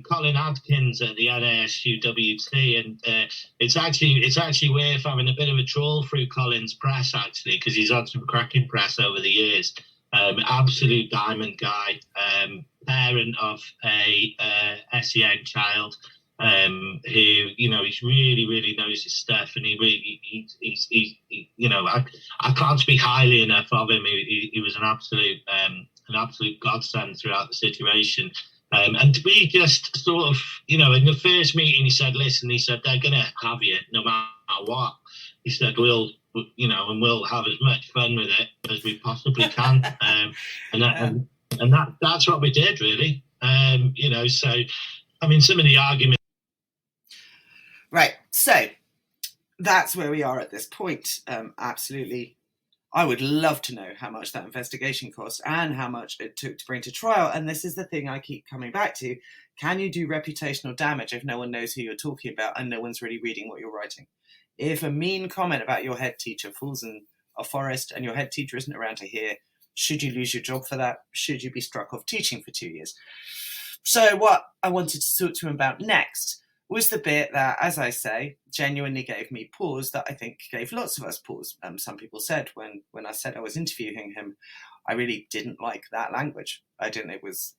Colin Adkins at the NASUWT, and it's actually worth having a bit of a trawl through Colin's press, actually, because he's had some cracking press over the years. Absolute diamond guy, parent of a SEN child. Who he's really, really knows his stuff, and he's I can't speak highly enough of him. He was an absolute godsend throughout the situation, and we just sort of in the first meeting he said, "Listen," he said, "they're gonna have you no matter what." He said, "We'll have as much fun with it as we possibly can," and that's what we did really. So some of the arguments. Right, so that's where we are at this point. Absolutely. I would love to know how much that investigation cost and how much it took to bring to trial. And this is the thing I keep coming back to. Can you do reputational damage if no one knows who you're talking about and no one's really reading what you're writing? If a mean comment about your head teacher falls in a forest and your head teacher isn't around to hear, should you lose your job for that? Should you be struck off teaching for 2 years? So what I wanted to talk to him about next was the bit that, as I say, genuinely gave me pause, that I think gave lots of us pause. Some people said when I said I was interviewing him, I really didn't like that language. I didn't. It was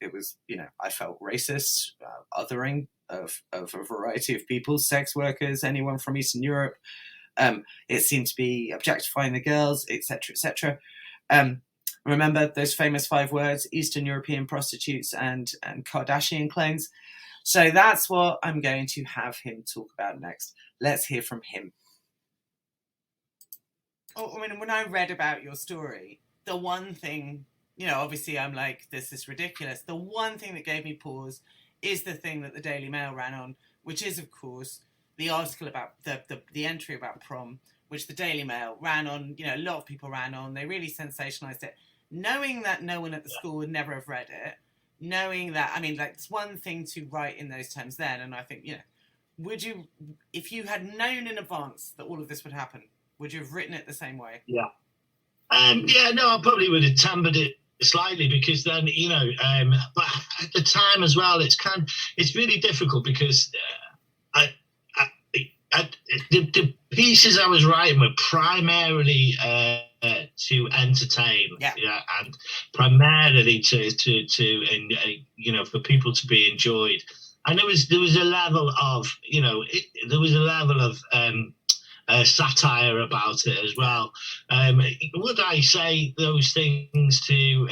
I felt racist, othering of a variety of people, sex workers, anyone from Eastern Europe. It seemed to be objectifying the girls, etc., etc. Remember those famous 5 words: Eastern European prostitutes and Kardashian clones. So that's what I'm going to have him talk about next. Let's hear from him. When I read about your story, the one thing, obviously I'm like, this is ridiculous. The one thing that gave me pause is the thing that the Daily Mail ran on, which is, of course, the article about the entry about prom, which the Daily Mail ran on. A lot of people ran on. They really sensationalized it, knowing that no one at the school would never have read it. Knowing that, it's one thing to write in those terms then, and I think, would you, if you had known in advance that all of this would happen, would you have written it the same way? Yeah. I probably would have tempered it slightly, because then, but at the time as well, it's really difficult because the pieces I was writing were primarily to entertain, and primarily to for people to be enjoyed. And there was a level of satire about it as well. Would I say those things to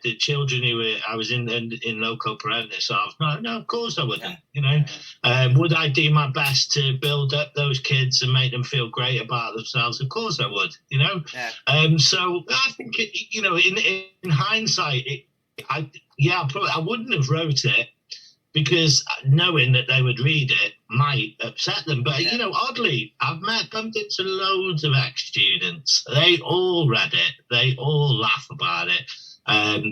the children I was in loco parentis of? No, of course I wouldn't. Would I do my best to build up those kids and make them feel great about themselves? Of course I would. So I think in hindsight, I wouldn't have wrote it, because knowing that they would read it might upset them. But, oddly, I've bumped into loads of ex-students. They all read it. They all laugh about it.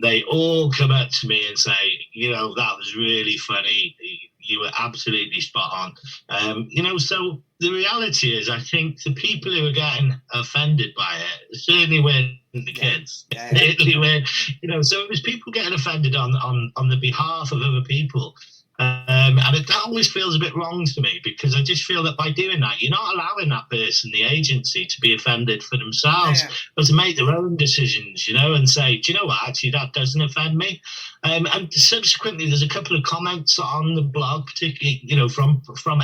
They all come up to me and say, that was really funny. You were absolutely spot on. So the reality is, I think the people who are getting offended by it certainly weren't the kids. Certainly weren't. So it was people getting offended on the behalf of other people. And that always feels a bit wrong to me, because I just feel that by doing that, you're not allowing that person the agency to be offended for themselves, but to make their own decisions, and say, do you know what, actually, that doesn't offend me. And subsequently, there's a couple of comments on the blog, particularly, from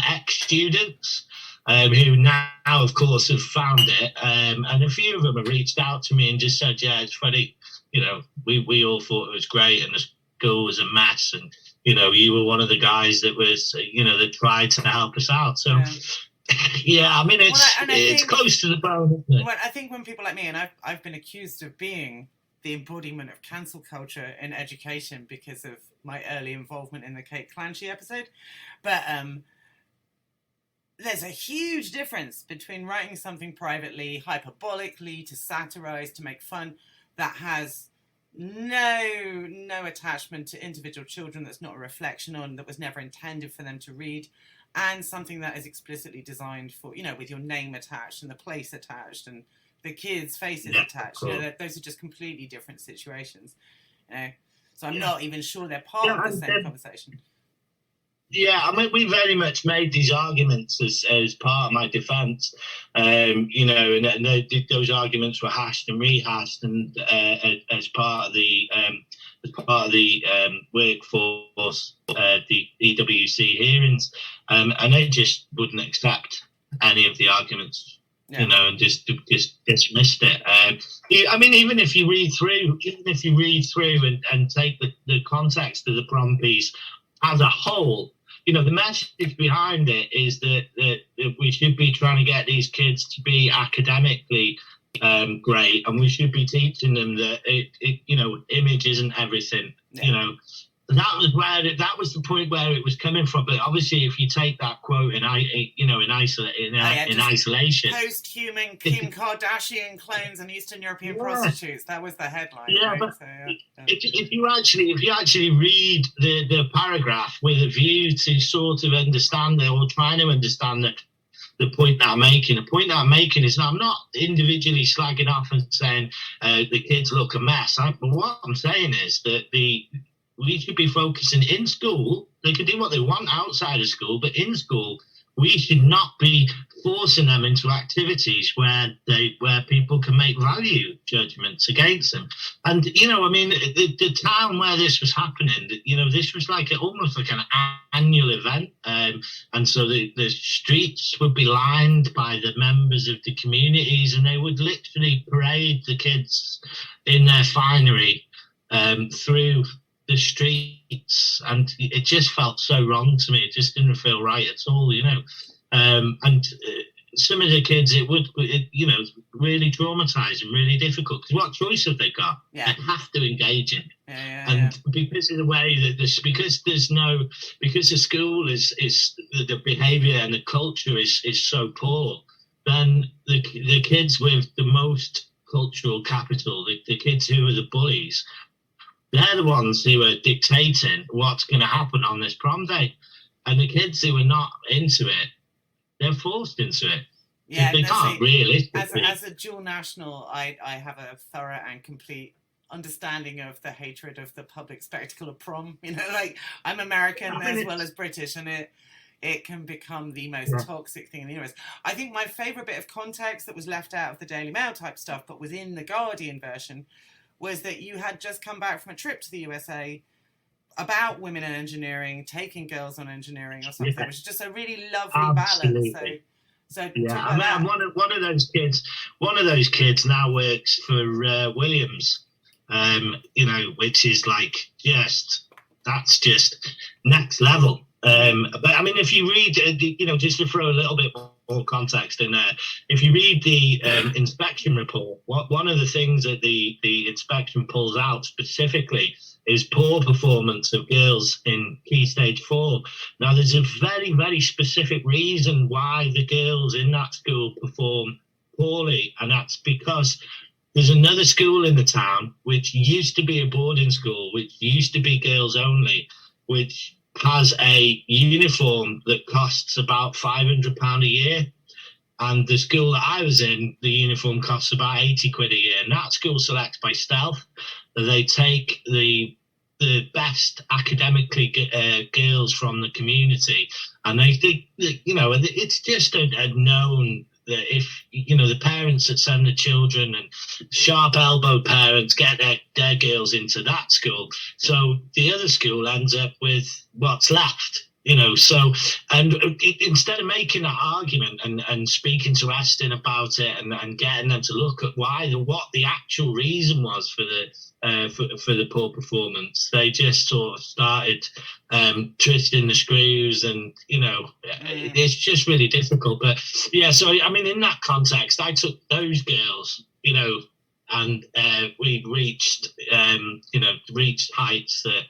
ex-students, who now, of course, have found it. And a few of them have reached out to me and just said, yeah, it's funny. We all thought it was great, and the school was a mess, and you were one of the guys that was, that tried to help us out. So, I mean, it's close to the bone, isn't it? Well, I think when people like me, and I've been accused of being the embodiment of cancel culture in education because of my early involvement in the Kate Clancy episode, but there's a huge difference between writing something privately, hyperbolically, to satirize, to make fun, that has no attachment to individual children, that's not a reflection on, that was never intended for them to read, and something that is explicitly designed for, with your name attached and the place attached and the kids' faces attached. Cool. Those are just completely different situations. So I'm not even sure they're part of the same conversation. Yeah, I mean, we very much made these arguments as part of my defence, and those arguments were hashed and rehashed, and as part of the workforce, the EWC hearings, and they just wouldn't accept any of the arguments, and just dismissed it. I mean, even if you read through and take the context of the prom piece as a whole, the message behind it is that we should be trying to get these kids to be academically great, and we should be teaching them that image isn't everything. That was the point where it was coming from. But obviously, if you take that quote in isolation, post-human Kim Kardashian clones and Eastern European prostitutes. That was the headline. Yeah, right? But if you actually read the paragraph with a view to sort of understand it, or trying to understand it, the point that I'm making. The point that I'm making is that I'm not individually slagging off and saying the kids look a mess. But what I'm saying is that we should be focusing in school. They can do what they want outside of school, but in school, we should not be forcing them into activities where people can make value judgments against them. And, the town where this was happening, this was almost like an annual event. And so the streets would be lined by the members of the communities, and they would literally parade the kids in their finery through the streets, and it just felt so wrong to me. It just didn't feel right at all, and some of the kids, it really traumatized and really difficult, because what choice have they got? They have to engage in it. And because of the way that because the school is the behavior and the culture is so poor, then the kids with the most cultural capital, the kids who are the bullies, they're the ones who are dictating what's going to happen on this prom day. And the kids who are not into it, they're forced into it. Yeah, they can't realistically. As a dual national, I have a thorough and complete understanding of the hatred of the public spectacle of prom. I'm American as well as British, and it can become the most toxic thing in the universe. I think my favourite bit of context that was left out of the Daily Mail type stuff, but was in the Guardian version, was that you had just come back from a trip to the USA about women in engineering, taking girls on engineering or something, which is just a really lovely balance. So yeah, I mean, one of those kids now works for Williams, which is like that's just next level. But I mean, if you read, just to throw a little bit more context in there, if you read the inspection report, one of the things that the inspection pulls out specifically is poor performance of girls in Key Stage 4. Now, there's a very, very specific reason why the girls in that school perform poorly, and that's because there's another school in the town which used to be a boarding school, which used to be girls only, which has a uniform that costs about £500 a year. And the school that I was in, the uniform costs about 80 quid a year. And that school selects by stealth. They take the best academically girls from the community, and they think that, it's just a known that if the parents that send the children and sharp elbow parents get their girls into that school, so the other school ends up with what's left. So, and instead of making that argument and speaking to Eston about it and getting them to look at what the actual reason was for the poor performance, they just sort of started twisting the screws, and it's just really difficult. But yeah, so I mean, in that context, I took those girls, and we reached heights that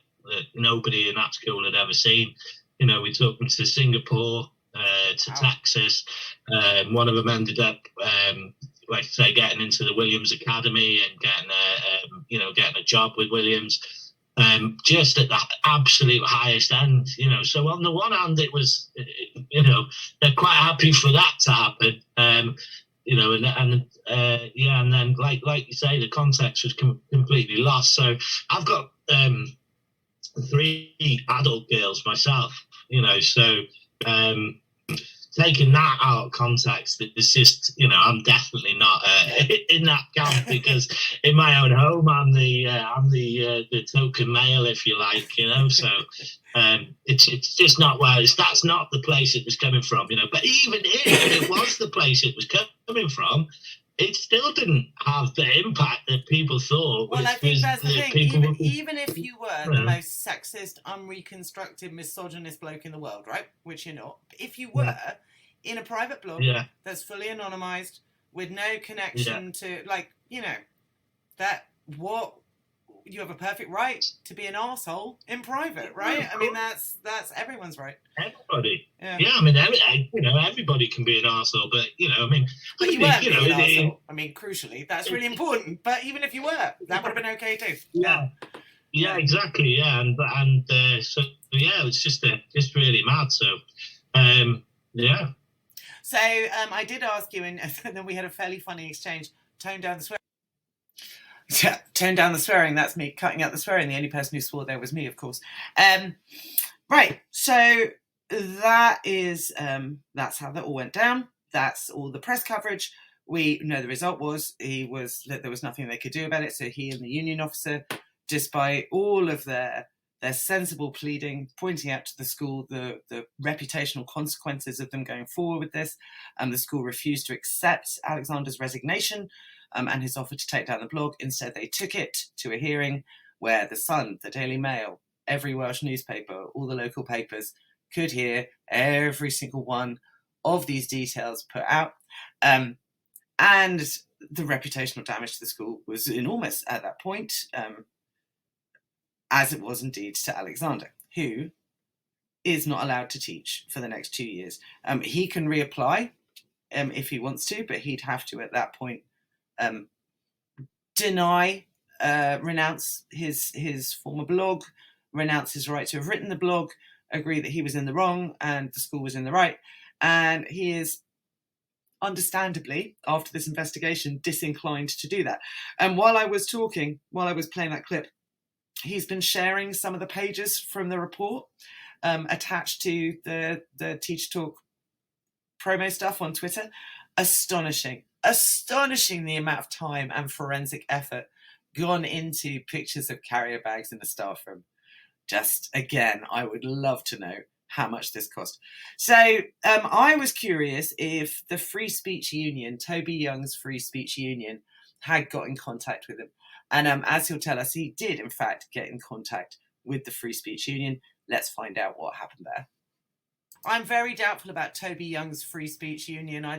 nobody in that school had ever seen. We took them to Singapore, to Texas. One of them ended up, like I say, getting into the Williams Academy and getting a job with Williams, just at the absolute highest end. So on the one hand, it was, they're quite happy for that to happen. And then like you say, the context was completely lost. So I've got 3 adult girls myself, so taking that out of context, it's just, I'm definitely not in that camp, because in my own home, I'm the token male, if you like, so it's just not that's not the place it was coming from, but even if it was the place it was coming from, it still didn't have the impact that people thought. Well, I think that's the thing. Even if you were the most sexist, unreconstructed, misogynist bloke in the world, right? Which you're not. If you were in a private blog that's fully anonymised, with no connection to, you have a perfect right to be an arsehole in private, right? I mean, that's everyone's right. Everybody. Yeah, I mean, everybody can be an arsehole, but, But you weren't being an arsehole. I mean, crucially, that's really important. But even if you were, that would have been okay too. Yeah, exactly. Yeah, and so yeah, it's just really mad. So, yeah. So I did ask you, and then we had a fairly funny exchange. Tone down the swearing. Yeah, tone down the swearing. That's me cutting out the swearing. The only person who swore there was me, of course. Right. So that is that's how that all went down. That's all the press coverage. We know the result was that there was nothing they could do about it. So he and the union officer, despite all of their sensible pleading, pointing out to the school the reputational consequences of them going forward with this, the school refused to accept Alexander's resignation and his offer to take down the blog. Instead, they took it to a hearing where the Sun, the Daily Mail, every Welsh newspaper, all the local papers could hear every single one of these details put out. And the reputational damage to the school was enormous at that point, as it was indeed to Alexander, who is not allowed to teach for the next 2 years. He can reapply if he wants to, but he'd have to at that point renounce his former blog, renounce his right to have written the blog, agree that he was in the wrong and the school was in the right. And he is understandably, after this investigation, disinclined to do that. And while I was playing that clip, he's been sharing some of the pages from the report attached to the Teach Talk promo stuff on Twitter. Astonishing the amount of time and forensic effort gone into pictures of carrier bags in the staff room. Just, again, I would love to know how much this cost. So I was curious if the Free Speech Union, Toby Young's Free Speech Union, had got in contact with him. And as he'll tell us, he did, in fact, get in contact with the Free Speech Union. Let's find out what happened there. I'm very doubtful about Toby Young's Free Speech Union. I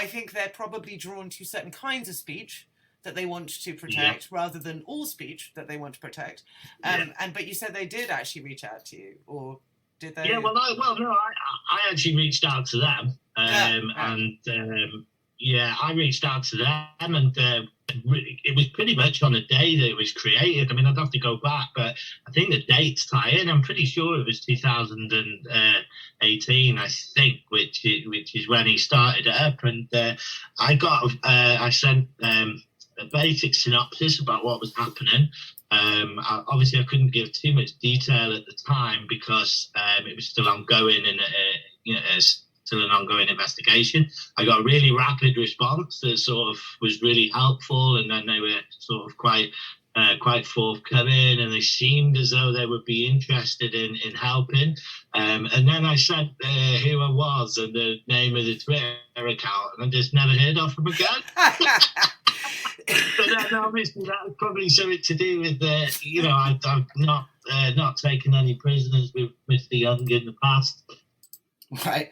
think they're probably drawn to certain kinds of speech that they want to protect rather than all speech that they want to protect. But you said they did actually reach out to you, or did they? Yeah, I actually reached out to them, I reached out to them, and it was pretty much on the day that it was created. I mean, I'd have to go back, but I think the dates tie in. I'm pretty sure it was 2018, I think, which is when he started it up. And I sent a basic synopsis about what was happening. Obviously, I couldn't give too much detail at the time because it was still ongoing, and still an ongoing investigation. I got a really rapid response that sort of was really helpful, and then they were sort of quite forthcoming, and they seemed as though they would be interested in helping. And then I said who I was and the name of the Twitter account, and I just never heard of them again. But then obviously that was probably something to do with I've not taken any prisoners with Mr. Young in the past. Right.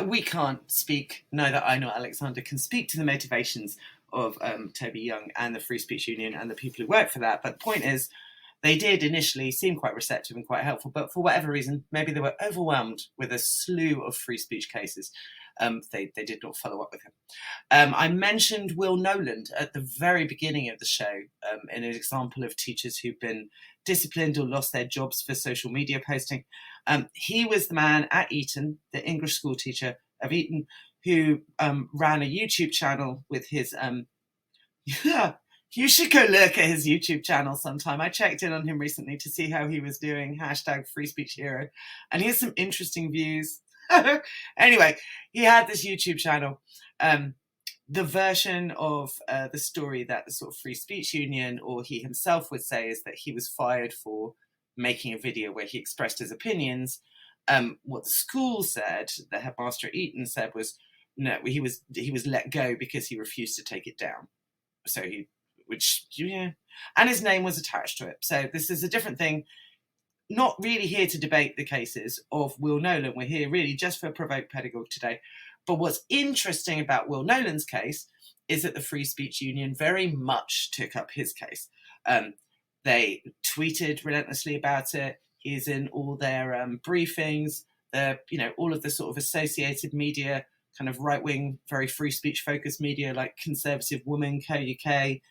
We can't speak, neither I nor Alexander can speak to the motivations of Toby Young and the Free Speech Union and the people who work for that. But the point is, they did initially seem quite receptive and quite helpful, but for whatever reason, maybe they were overwhelmed with a slew of free speech cases. They did not follow up with him. I mentioned Will Noland at the very beginning of the show in an example of teachers who've been disciplined or lost their jobs for social media posting. He was the man at Eton, the English school teacher of Eton, who ran a YouTube channel with his... you should go look at his YouTube channel sometime. I checked in on him recently to see how he was doing, #Free Speech Hero. And he has some interesting views. Anyway, he had this YouTube channel. The version of the story that the sort of Free Speech Union, or he himself, would say is that he was fired for making a video where he expressed his opinions. What the school said, the headmaster at Eton said, was no, he was let go because he refused to take it down. So and his name was attached to it. So this is a different thing. Not really here to debate the cases of Will Noland. We're here really just for Provoke Pedagogue today. But what's interesting about Will Noland's case is that the Free Speech Union very much took up his case. They tweeted relentlessly about it. He's in all their briefings. All of the sort of associated media, kind of right-wing, very free speech focused media like Conservative Woman, Co-UK,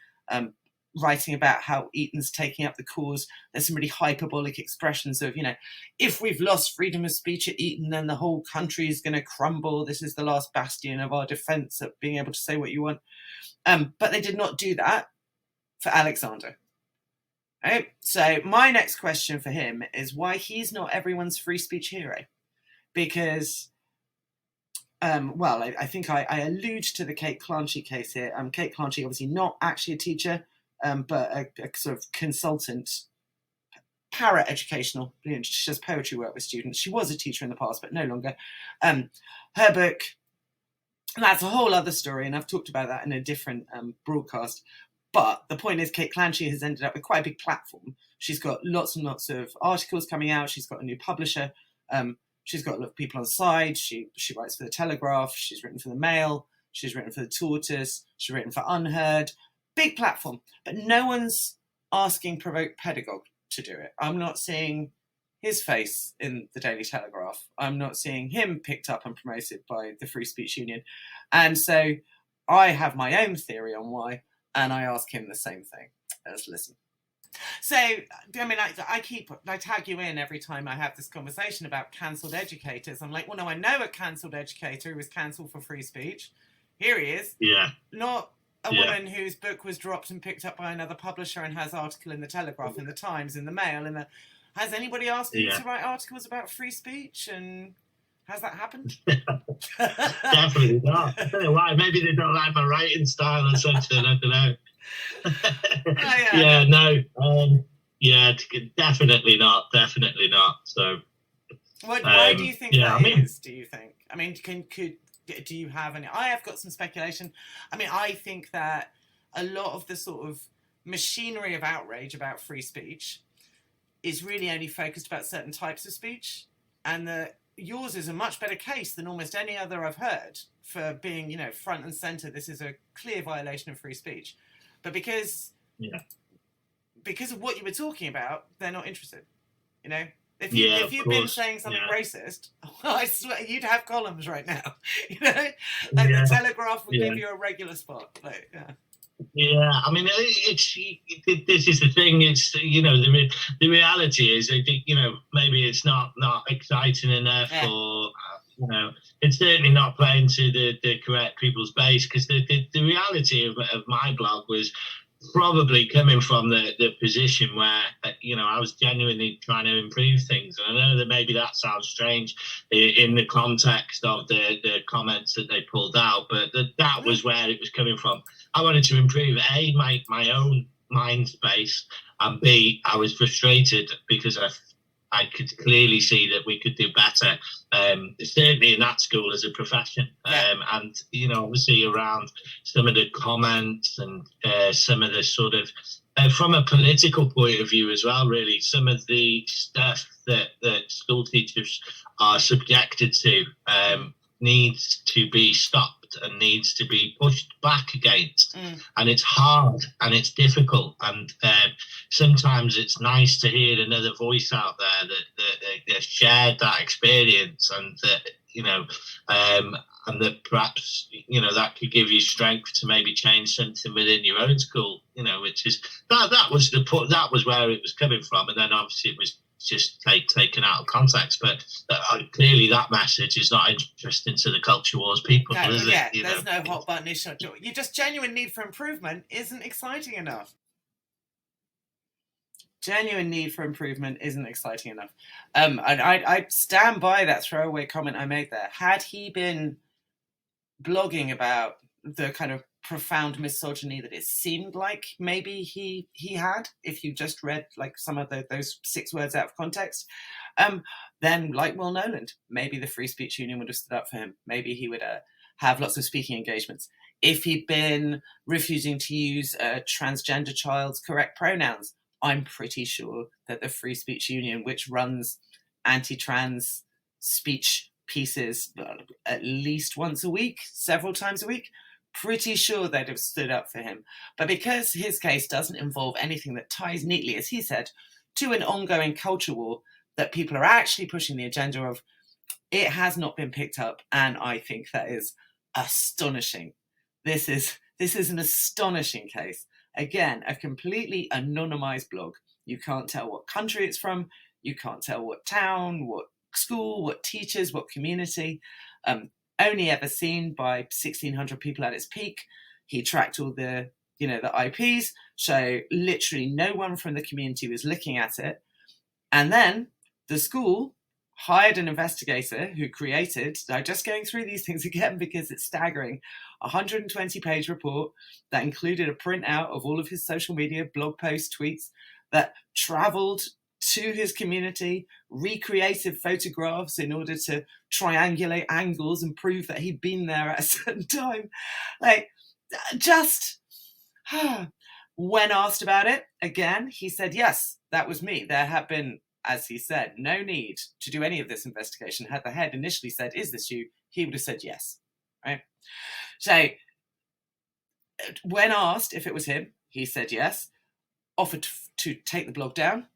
writing about how Eton's taking up the cause. There's some really hyperbolic expressions of, if we've lost freedom of speech at Eton, then the whole country is going to crumble. This is the last bastion of our defence of being able to say what you want. But they did not do that for Alexander. Right? So my next question for him is why he's not everyone's free speech hero. Because, I think I allude to the Kate Clanchy case here. Kate Clanchy, obviously not actually a teacher, but a sort of consultant, para-educational. She does poetry work with students. She was a teacher in the past, but no longer. Her book, that's a whole other story, and I've talked about that in a different broadcast. But the point is, Kate Clanchy has ended up with quite a big platform. She's got lots and lots of articles coming out. She's got a new publisher. She's got a lot of people on the side. She writes for The Telegraph. She's written for The Mail. She's written for The Tortoise. She's written for Unheard. Big platform. But no one's asking Provoke Pedagogue to do it. I'm not seeing his face in the Daily Telegraph. I'm not seeing him picked up and promoted by the Free Speech Union. And so I have my own theory on why, and I ask him the same thing. Let's listen. So, I tag you in every time I have this conversation about cancelled educators. I'm like, well, no, I know a cancelled educator who was cancelled for free speech. Here he is. Yeah. Not a woman whose book was dropped and picked up by another publisher and has article in the Telegraph, in the Times, in the Mail. Has anybody asked you to write articles about free speech? And has that happened? Definitely not. I don't know why. Maybe they don't like my writing style or something. I don't know. Definitely not. So Why do you think that is? Do you think? I mean, do you have any? I have got some speculation. I mean, I think that a lot of the sort of machinery of outrage about free speech is really only focused about certain types of speech, and that yours is a much better case than almost any other I've heard for being, you know, front and center. This is a clear violation of free speech, but because of what you were talking about, they're not interested. You know, if you've been saying something racist, I swear you'd have columns right now. You know, like the Telegraph would give you a regular spot. Like, Yeah, I mean, this is the thing. It's, you know, the reality is, you know, maybe it's not exciting enough, or you know, it's certainly not playing to the correct people's base, because the reality of my blog was probably coming from the position where, you know, I was genuinely trying to improve things. And I know that maybe that sounds strange in the context of the comments that they pulled out, but that was where it was coming from. I wanted to improve, A, my own mind space, and B, I was frustrated because I could clearly see that we could do better, certainly in that school as a profession. And, you know, obviously around some of the comments and some of the sort of, from a political point of view as well, really, some of the stuff that school teachers are subjected to needs to be stopped and needs to be pushed back against. And it's hard and it's difficult, and sometimes it's nice to hear another voice out there that shared that experience, and that, you know, and that perhaps, you know, that could give you strength to maybe change something within your own school, you know, which is that was where it was coming from. And then obviously it was just taken out of context, but clearly that message is not interesting to the culture wars people, is it? Yeah, there's no hot button issue. You just genuine need for improvement isn't exciting enough. Genuine need for improvement isn't exciting enough. I stand by that throwaway comment I made there. Had he been blogging about the kind of profound misogyny that it seemed like maybe he had, if you just read like some of those 6 words out of context, then like Will Noland, maybe the Free Speech Union would have stood up for him. Maybe he would have lots of speaking engagements. If he'd been refusing to use a transgender child's correct pronouns, I'm pretty sure that the Free Speech Union, which runs anti-trans speech pieces at least once a week, several times a week, pretty sure they'd have stood up for him. But because his case doesn't involve anything that ties neatly, as he said, to an ongoing culture war that people are actually pushing the agenda of, it has not been picked up. And I think that is astonishing. This is an astonishing case. Again, a completely anonymized blog. You can't tell what country it's from. You can't tell what town, what school, what teachers, what community. Only ever seen by 1,600 people at its peak. He tracked all the IPs, so literally no one from the community was looking at it. And then the school hired an investigator who created, I'm just going through these things again because it's staggering, a 120-page report that included a printout of all of his social media, blog posts, tweets, that traveled to his community, recreated photographs in order to triangulate angles and prove that he'd been there at a certain time. Like, just when asked about it again, he said, yes, that was me. There had been, as he said, no need to do any of this investigation. Had the head initially said, is this you? He would have said yes, right? So when asked if it was him, he said yes, offered to take the blog down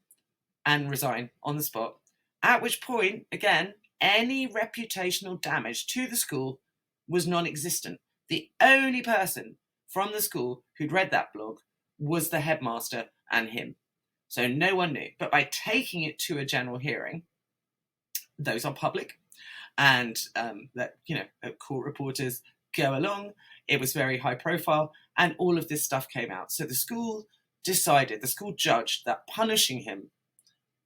and resign on the spot, at which point, again, any reputational damage to the school was non-existent. The only person from the school who'd read that blog was the headmaster and him. So no one knew. But by taking it to a general hearing, those are public, and that, you know, court reporters go along. It was very high profile, and all of this stuff came out. So the school judged that punishing him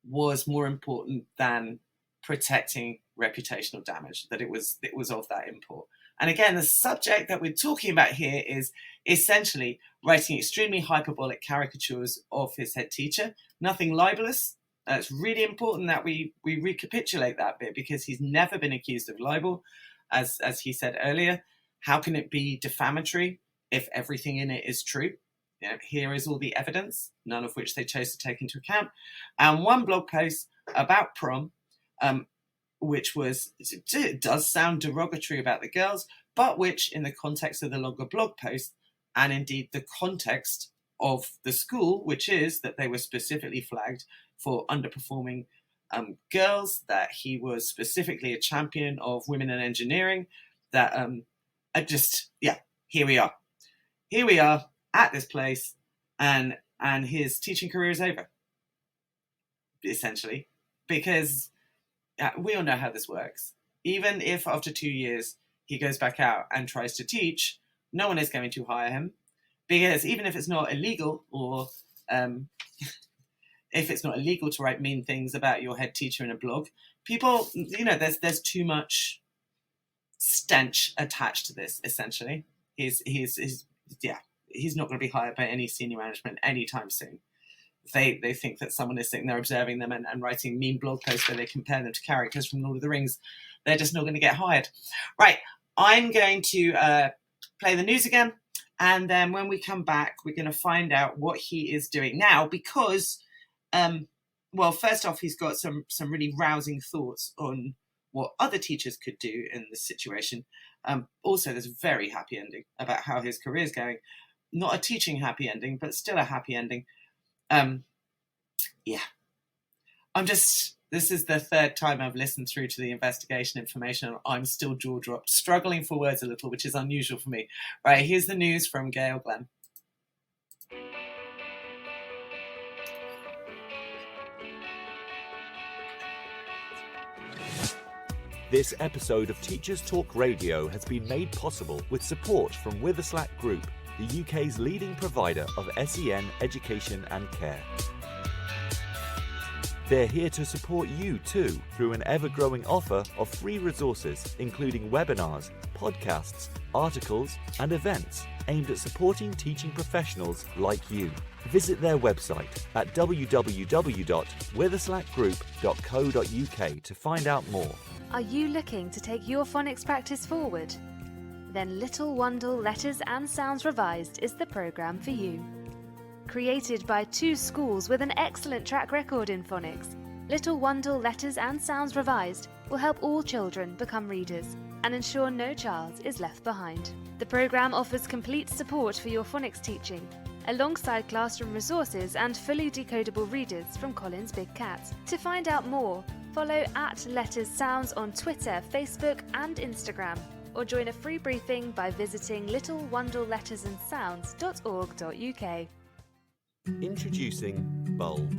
was more important than protecting reputational damage, that it was of that import. And again, the subject that we're talking about here is essentially writing extremely hyperbolic caricatures of his head teacher. Nothing libelous, It's really important that we recapitulate that bit, because he's never been accused of libel, as he said earlier. How can it be defamatory if everything in it is true? You know, here is all the evidence, none of which they chose to take into account. And one blog post about prom, which it does sound derogatory about the girls, but which, in the context of the longer blog post, and indeed the context of the school, which is that they were specifically flagged for underperforming girls, that he was specifically a champion of women in engineering, that here we are at this place, and his teaching career is over, essentially, because we all know how this works. Even if after 2 years he goes back out and tries to teach, no one is going to hire him, because even if it's not illegal, or if it's not illegal to write mean things about your head teacher in a blog, people, there's too much stench attached to this. Essentially, he's not going to be hired by any senior management anytime soon. They think that someone is sitting there observing them and writing mean blog posts where they compare them to characters from Lord of the Rings. They're just not going to get hired. Right, I'm going to play the news again, and then when we come back, we're going to find out what he is doing now, because, first off, he's got some really rousing thoughts on what other teachers could do in this situation. Also, there's a very happy ending about how his career is going. Not a teaching happy ending, but still a happy ending. This is the third time I've listened through to the investigation information, and I'm still jaw-dropped, struggling for words a little, which is unusual for me. Right, here's the news from Gail Glenn. This episode of Teachers Talk Radio has been made possible with support from Witherslack Group, the UK's leading provider of SEN education and care. They're here to support you too through an ever-growing offer of free resources, including webinars, podcasts, articles, and events aimed at supporting teaching professionals like you. Visit their website at www.witherslackgroup.co.uk to find out more. Are you looking to take your phonics practice forward? Then Little Wandle Letters and Sounds Revised is the programme for you. Created by two schools with an excellent track record in phonics, Little Wandle Letters and Sounds Revised will help all children become readers and ensure no child is left behind. The programme offers complete support for your phonics teaching, alongside classroom resources and fully decodable readers from Collins Big Cat. To find out more, follow @LettersSounds on Twitter, Facebook and Instagram, or join a free briefing by visiting littlewandlelettersandsounds.org.uk. Introducing Bulb.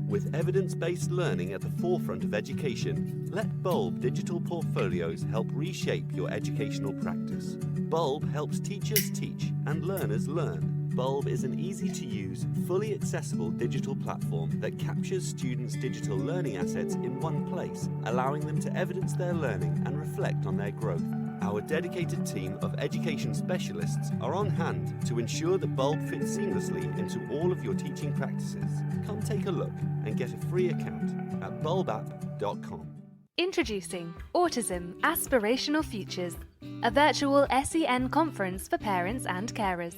With evidence-based learning at the forefront of education, let Bulb digital portfolios help reshape your educational practice. Bulb helps teachers teach and learners learn. Bulb is an easy-to-use, fully accessible digital platform that captures students' digital learning assets in one place, allowing them to evidence their learning and reflect on their growth. Our dedicated team of education specialists are on hand to ensure that Bulb fits seamlessly into all of your teaching practices. Come take a look and get a free account at bulbapp.com. Introducing Autism Aspirational Futures, a virtual SEN conference for parents and carers.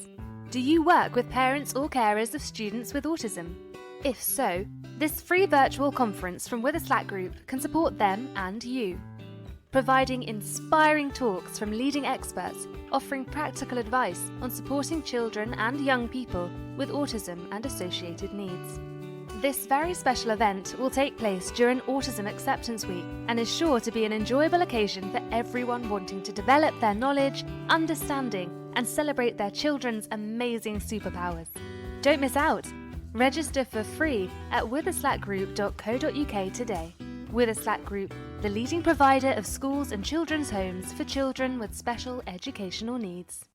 Do you work with parents or carers of students with autism? If so, this free virtual conference from Witherslack Group can support them and you. Providing inspiring talks from leading experts, offering practical advice on supporting children and young people with autism and associated needs. This very special event will take place during Autism Acceptance Week and is sure to be an enjoyable occasion for everyone wanting to develop their knowledge, understanding, and celebrate their children's amazing superpowers. Don't miss out! Register for free at witherslackgroup.co.uk today. Witherslack Group, the leading provider of schools and children's homes for children with special educational needs.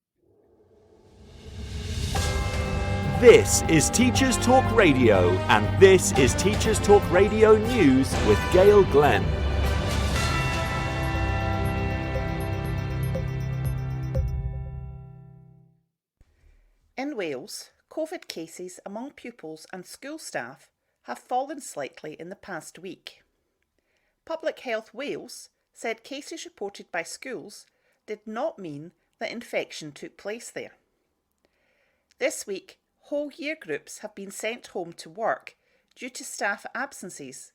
This is Teachers Talk Radio, and this is Teachers Talk Radio News with Gail Glenn. In Wales, COVID cases among pupils and school staff have fallen slightly in the past week. Public Health Wales said cases reported by schools did not mean that infection took place there. This week, whole year groups have been sent home to work due to staff absences,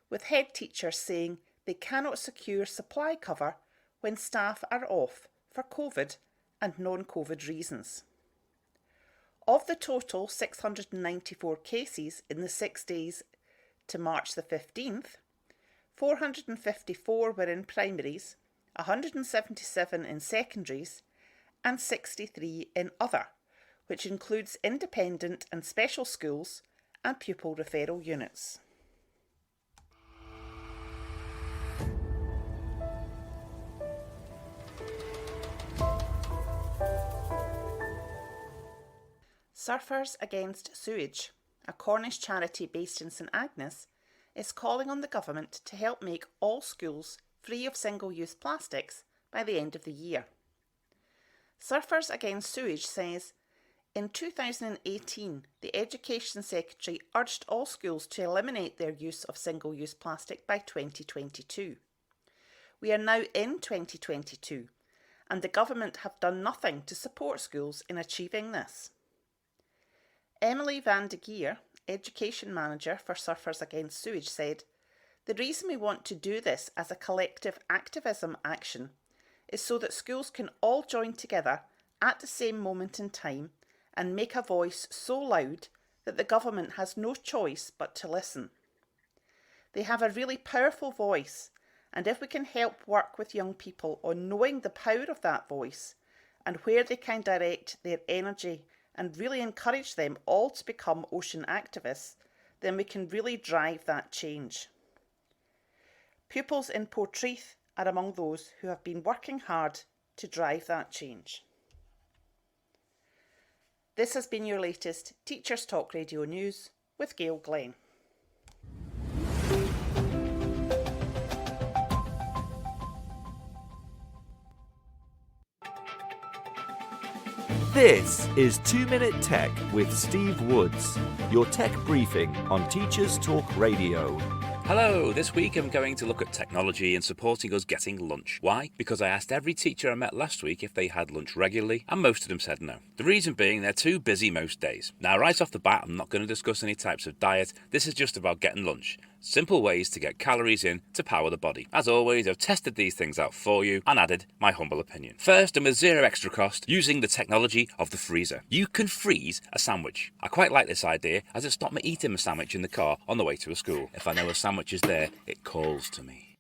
with head teachers saying they cannot secure supply cover when staff are off for COVID and non-COVID reasons. Of the total 694 cases in the 6 days to March the 15th, 454 were in primaries, 177 in secondaries, and 63 in other, which includes independent and special schools and pupil referral units. Surfers Against Sewage, a Cornish charity based in St Agnes, is calling on the government to help make all schools free of single-use plastics by the end of the year. Surfers Against Sewage says, in 2018, the Education Secretary urged all schools to eliminate their use of single-use plastic by 2022. We are now in 2022, and the government have done nothing to support schools in achieving this. Emily van de Geer, Education Manager for Surfers Against Sewage, said, "The reason we want to do this as a collective activism action is so that schools can all join together at the same moment in time and make a voice so loud that the government has no choice but to listen. They have a really powerful voice, and if we can help work with young people on knowing the power of that voice and where they can direct their energy and really encourage them all to become ocean activists, then we can really drive that change." Pupils in Portreath are among those who have been working hard to drive that change. This has been your latest Teachers Talk Radio News with Gail Glenn. This is 2 Minute Tech with Steve Woods, your tech briefing on Teachers Talk Radio. Hello, this week I'm going to look at technology and supporting us getting lunch. Why? Because I asked every teacher I met last week if they had lunch regularly, and most of them said no. The reason being they're too busy most days. Now, right off the bat, I'm not going to discuss any types of diet. This is just about getting lunch. Simple ways to get calories in to power the body. As always, I've tested these things out for you and added my humble opinion. First, and with zero extra cost, using the technology of the freezer. You can freeze a sandwich. I quite like this idea as it stopped me eating my sandwich in the car on the way to a school. If I know a sandwich is there, it calls to me.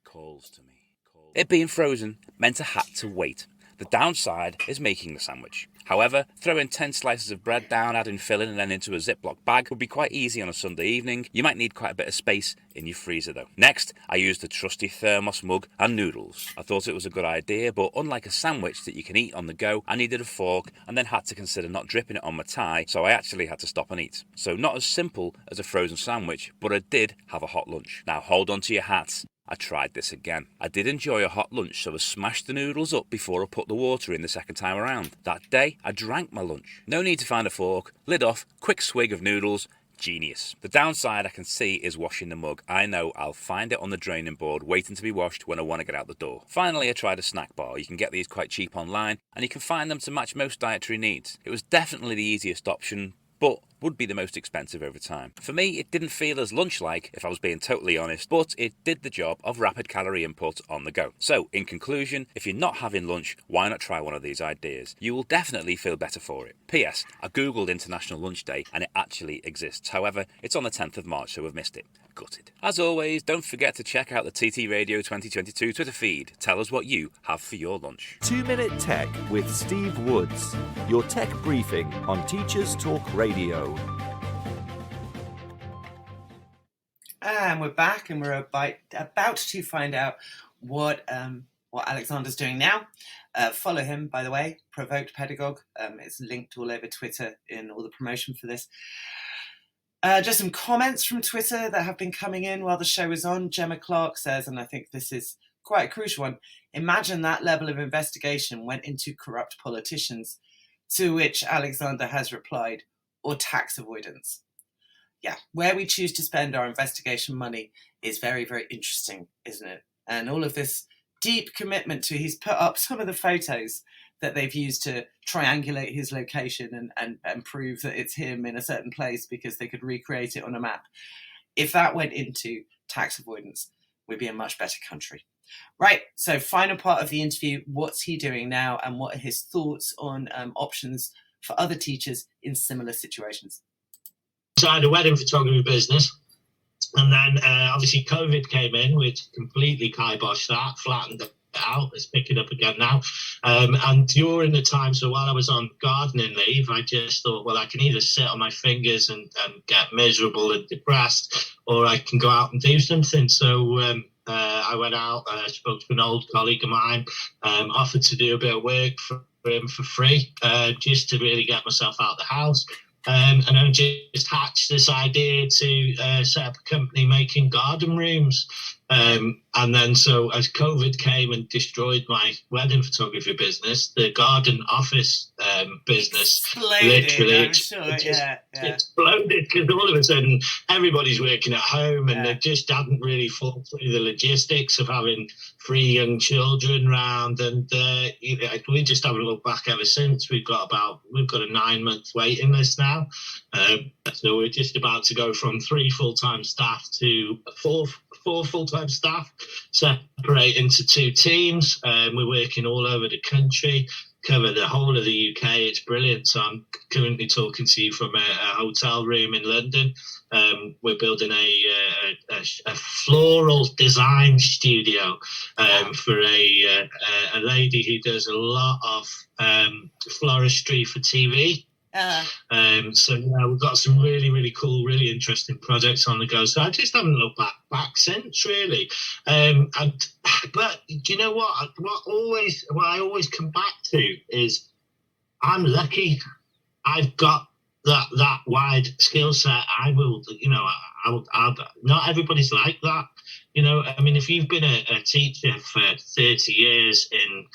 It being frozen meant I had to wait. The downside is making the sandwich. However, throwing 10 slices of bread down, adding filling and then into a Ziploc bag would be quite easy on a Sunday evening. You might need quite a bit of space in your freezer though. Next, I used the trusty thermos mug and noodles. I thought it was a good idea, but unlike a sandwich that you can eat on the go, I needed a fork and then had to consider not dripping it on my tie, so I actually had to stop and eat. So not as simple as a frozen sandwich, but I did have a hot lunch. Now hold on to your hats. I tried this again. I did enjoy a hot lunch, so I smashed the noodles up before I put the water in the second time around. That day, I drank my lunch. No need to find a fork, lid off, quick swig of noodles. Genius. The downside I can see is washing the mug. I know I'll find it on the draining board waiting to be washed when I want to get out the door. Finally, I tried a snack bar. You can get these quite cheap online and you can find them to match most dietary needs. It was definitely the easiest option, but would be the most expensive over time. For me, it didn't feel as lunch-like, if I was being totally honest, but it did the job of rapid calorie input on the go. So, in conclusion, if you're not having lunch, why not try one of these ideas? You will definitely feel better for it. P.S. I googled International Lunch Day and it actually exists. However, it's on the 10th of March, so we've missed it. Gutted. As always, don't forget to check out the TT Radio 2022 Twitter feed. Tell us what you have for your lunch. 2 Minute Tech with Steve Woods, your tech briefing on Teachers Talk Radio. And we're back, and we're about to find out what Alexander's doing now. Follow him, by the way, Provoked Pedagogue. It's linked all over Twitter in all the promotion for this. Just some comments from Twitter that have been coming in while the show is on. Gemma Clark says, and I think this is quite a crucial one, imagine that level of investigation went into corrupt politicians, to which Alexander has replied, or tax avoidance. yeah, where we choose to spend our investigation money is very, very interesting, isn't it? And all of this deep commitment to, he's put up some of the photos that they've used to triangulate his location and prove that it's him in a certain place because they could recreate it on a map. If that went into tax avoidance, we'd be a much better country. Right, so final part of the interview, what's he doing now and what are his thoughts on options for other teachers in similar situations? So I had a wedding photography business, and then obviously COVID came in, which completely kiboshed that, flattened it out. It's picking up again now. And during the time, so while I was on gardening leave, I just thought, well, I can either sit on my fingers and get miserable and depressed, or I can go out and do something. So I went out, spoke to an old colleague of mine, offered to do a bit of work for him for free, just to really get myself out of the house. And I just hatched this idea to set up a company making garden rooms. And then so as COVID came and destroyed my wedding photography business, the garden office business literally exploded, because all of a sudden everybody's working at home and they just hadn't really thought through the logistics of having 3 young children around. And we just haven't looked back ever since. We've got a 9-month waiting list now. So we're just about to go from 3 full-time staff to 4 full-time staff, separate into 2 teams. We're working all over the country, cover the whole of the UK. It's brilliant. So I'm currently talking to you from a hotel room in London. We're building a floral design studio for a lady who does a lot of floristry for TV. So yeah, we've got some really, really cool, really interesting projects on the go. So I just haven't looked back since, really. But do you know what? What I always come back to is I'm lucky. I've got that wide skill set. I'll not everybody's like that. You know, I mean, if you've been a teacher for 30 years in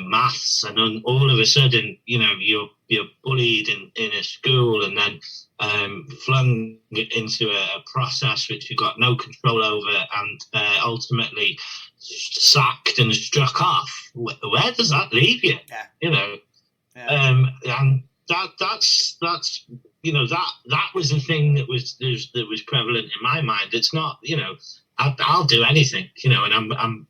maths, and then all of a sudden, you know, you're bullied in a school, and then flung into a process which you've got no control over, and ultimately sacked and struck off, where does that leave you? Yeah. You know, and that's you know, that was the thing that was prevalent in my mind. It's not, you know, I'll do anything, you know, and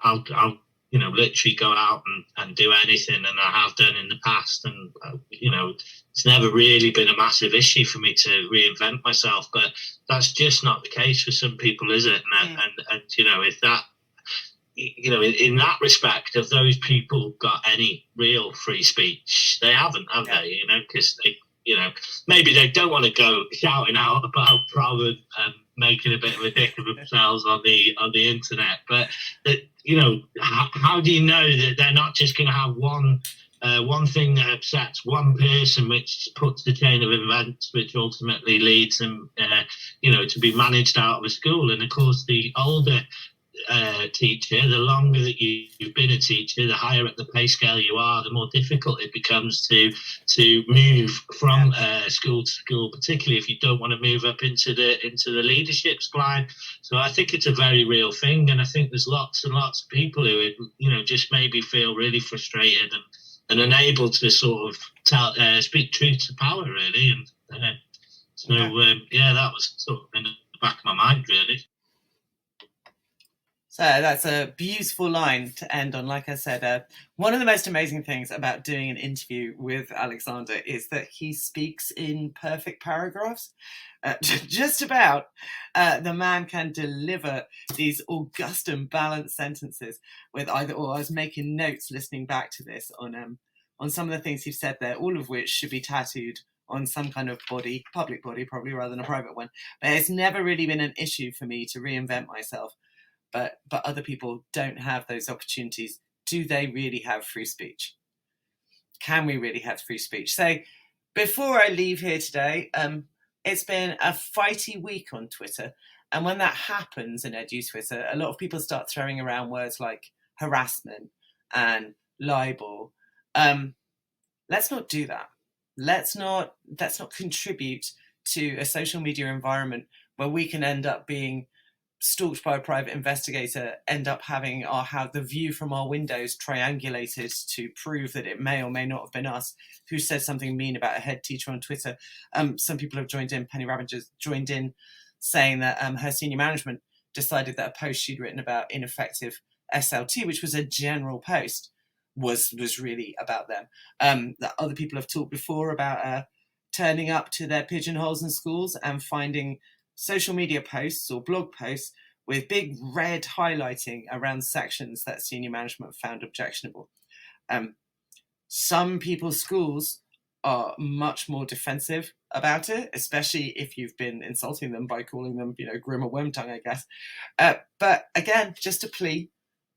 I'll you know, literally go out and do anything, and I have done in the past. And you know, it's never really been a massive issue for me to reinvent myself. But that's just not the case for some people, is it? And you know, if that, you know, in that respect, have those people got any real free speech? They haven't, have they? You know, because they, you know, maybe they don't want to go shouting out about Prov and making a bit of a dick of themselves on the internet. But you know, how do you know that they're not just going to have one thing that upsets one person, which puts the chain of events, which ultimately leads them, you know, to be managed out of a school? And of course, the older teacher, the longer that you've been a teacher, the higher up the pay scale you are, the more difficult it becomes to move from school to school, particularly if you don't want to move up into the leadership line. So I think it's a very real thing, and I think there's lots and lots of people who, you know, just maybe feel really frustrated and unable to sort of speak truth to power, really. And that was sort of in the back of my mind, really. So that's a beautiful line to end on. Like I said, one of the most amazing things about doing an interview with Alexander is that he speaks in perfect paragraphs. Just about. The man can deliver these august and balanced sentences with either or. I was making notes listening back to this on some of the things you've said there, all of which should be tattooed on some kind of body, public body, probably rather than a private one. But it's never really been an issue for me to reinvent myself. But other people don't have those opportunities. Do they really have free speech? Can we really have free speech? So before I leave here today, it's been a fighty week on Twitter. And when that happens in Edu Twitter, a lot of people start throwing around words like harassment and libel. Let's not do that. Let's not contribute to a social media environment where we can end up being stalked by a private investigator, end up having the view from our windows triangulated to prove that it may or may not have been us who said something mean about a head teacher on Twitter. Some people have joined in. Penny Ravager's joined in, saying that her senior management decided that a post she'd written about ineffective SLT, which was a general post, was really about them. That other people have talked before about turning up to their pigeonholes in schools and finding social media posts or blog posts with big red highlighting around sections that senior management found objectionable. Some people's schools are much more defensive about it, especially if you've been insulting them by calling them, grim or wormtongue, I guess. But again, just a plea,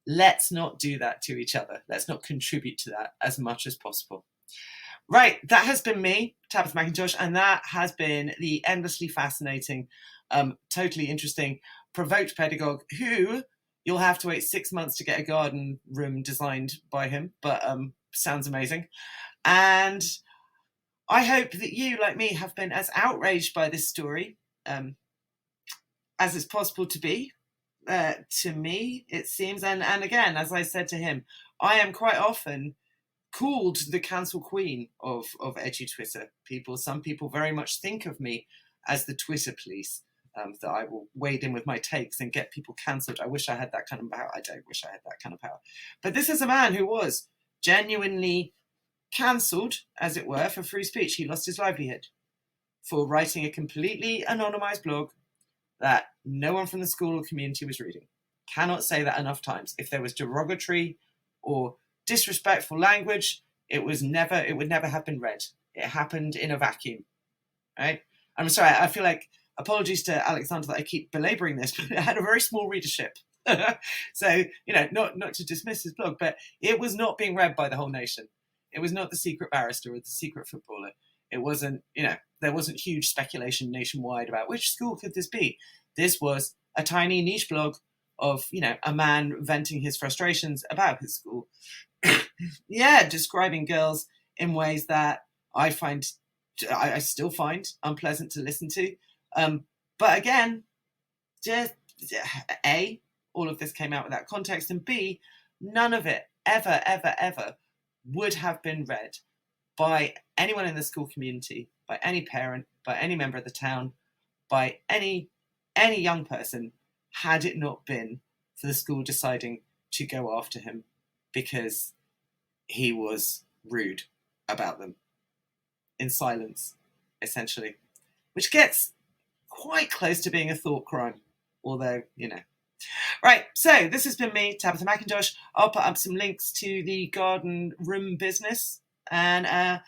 let's not do that to each other. Let's not contribute to that as much as possible. Right, that has been me, Tabitha McIntosh, and that has been the endlessly fascinating, totally interesting, provoked pedagogue who you'll have to wait 6 months to get a garden room designed by him, but sounds amazing. And I hope that you, like me, have been as outraged by this story as it's possible to be. To me, it seems, and again, as I said to him, I am quite often called the cancel queen of edgy Twitter. Some people very much think of me as the Twitter police, that I will wade in with my takes and get people cancelled. I wish I had that kind of power. I don't wish I had that kind of power. But this is a man who was genuinely cancelled, as it were, for free speech. He lost his livelihood for writing a completely anonymised blog that no one from the school or community was reading. Cannot say that enough times. If there was derogatory or disrespectful language, it would never have been read. It happened in a vacuum, right? I'm sorry, I feel like, apologies to Alexander that I keep belaboring this, but it had a very small readership. So, not to dismiss his blog, but it was not being read by the whole nation. It was not the secret barrister or the secret footballer. It wasn't, there wasn't huge speculation nationwide about which school could this be. This was a tiny niche blog of, a man venting his frustrations about his school. Describing girls in ways that I still find unpleasant to listen to. But again, just A, all of this came out without context, and B, none of it ever, ever, ever would have been read by anyone in the school community, by any parent, by any member of the town, by any young person, had it not been for the school deciding to go after him because he was rude about them in silence, essentially, which gets quite close to being a thought crime, although, Right, so this has been me, Tabitha McIntosh. I'll put up some links to the garden room business and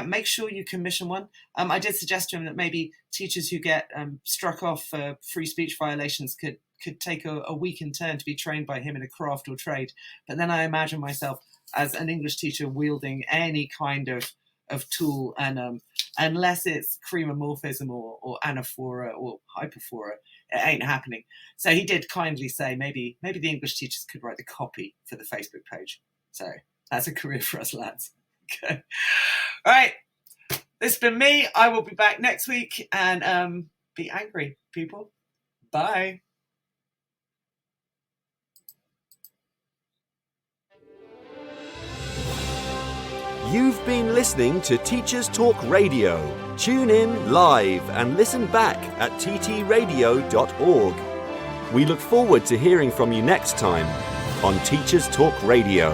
make sure you commission one. I did suggest to him that maybe teachers who get struck off for free speech violations could take a week in turn to be trained by him in a craft or trade. But then I imagine myself as an English teacher wielding any kind of tool, and unless it's cremomorphism or anaphora or hyperphora, it ain't happening. So he did kindly say maybe the English teachers could write the copy for the Facebook page. So that's a career for us lads. Okay. All right. This has been me. I will be back next week, and be angry, people. Bye. You've been listening to Teachers Talk Radio. Tune in live and listen back at ttradio.org. We look forward to hearing from you next time on Teachers Talk Radio.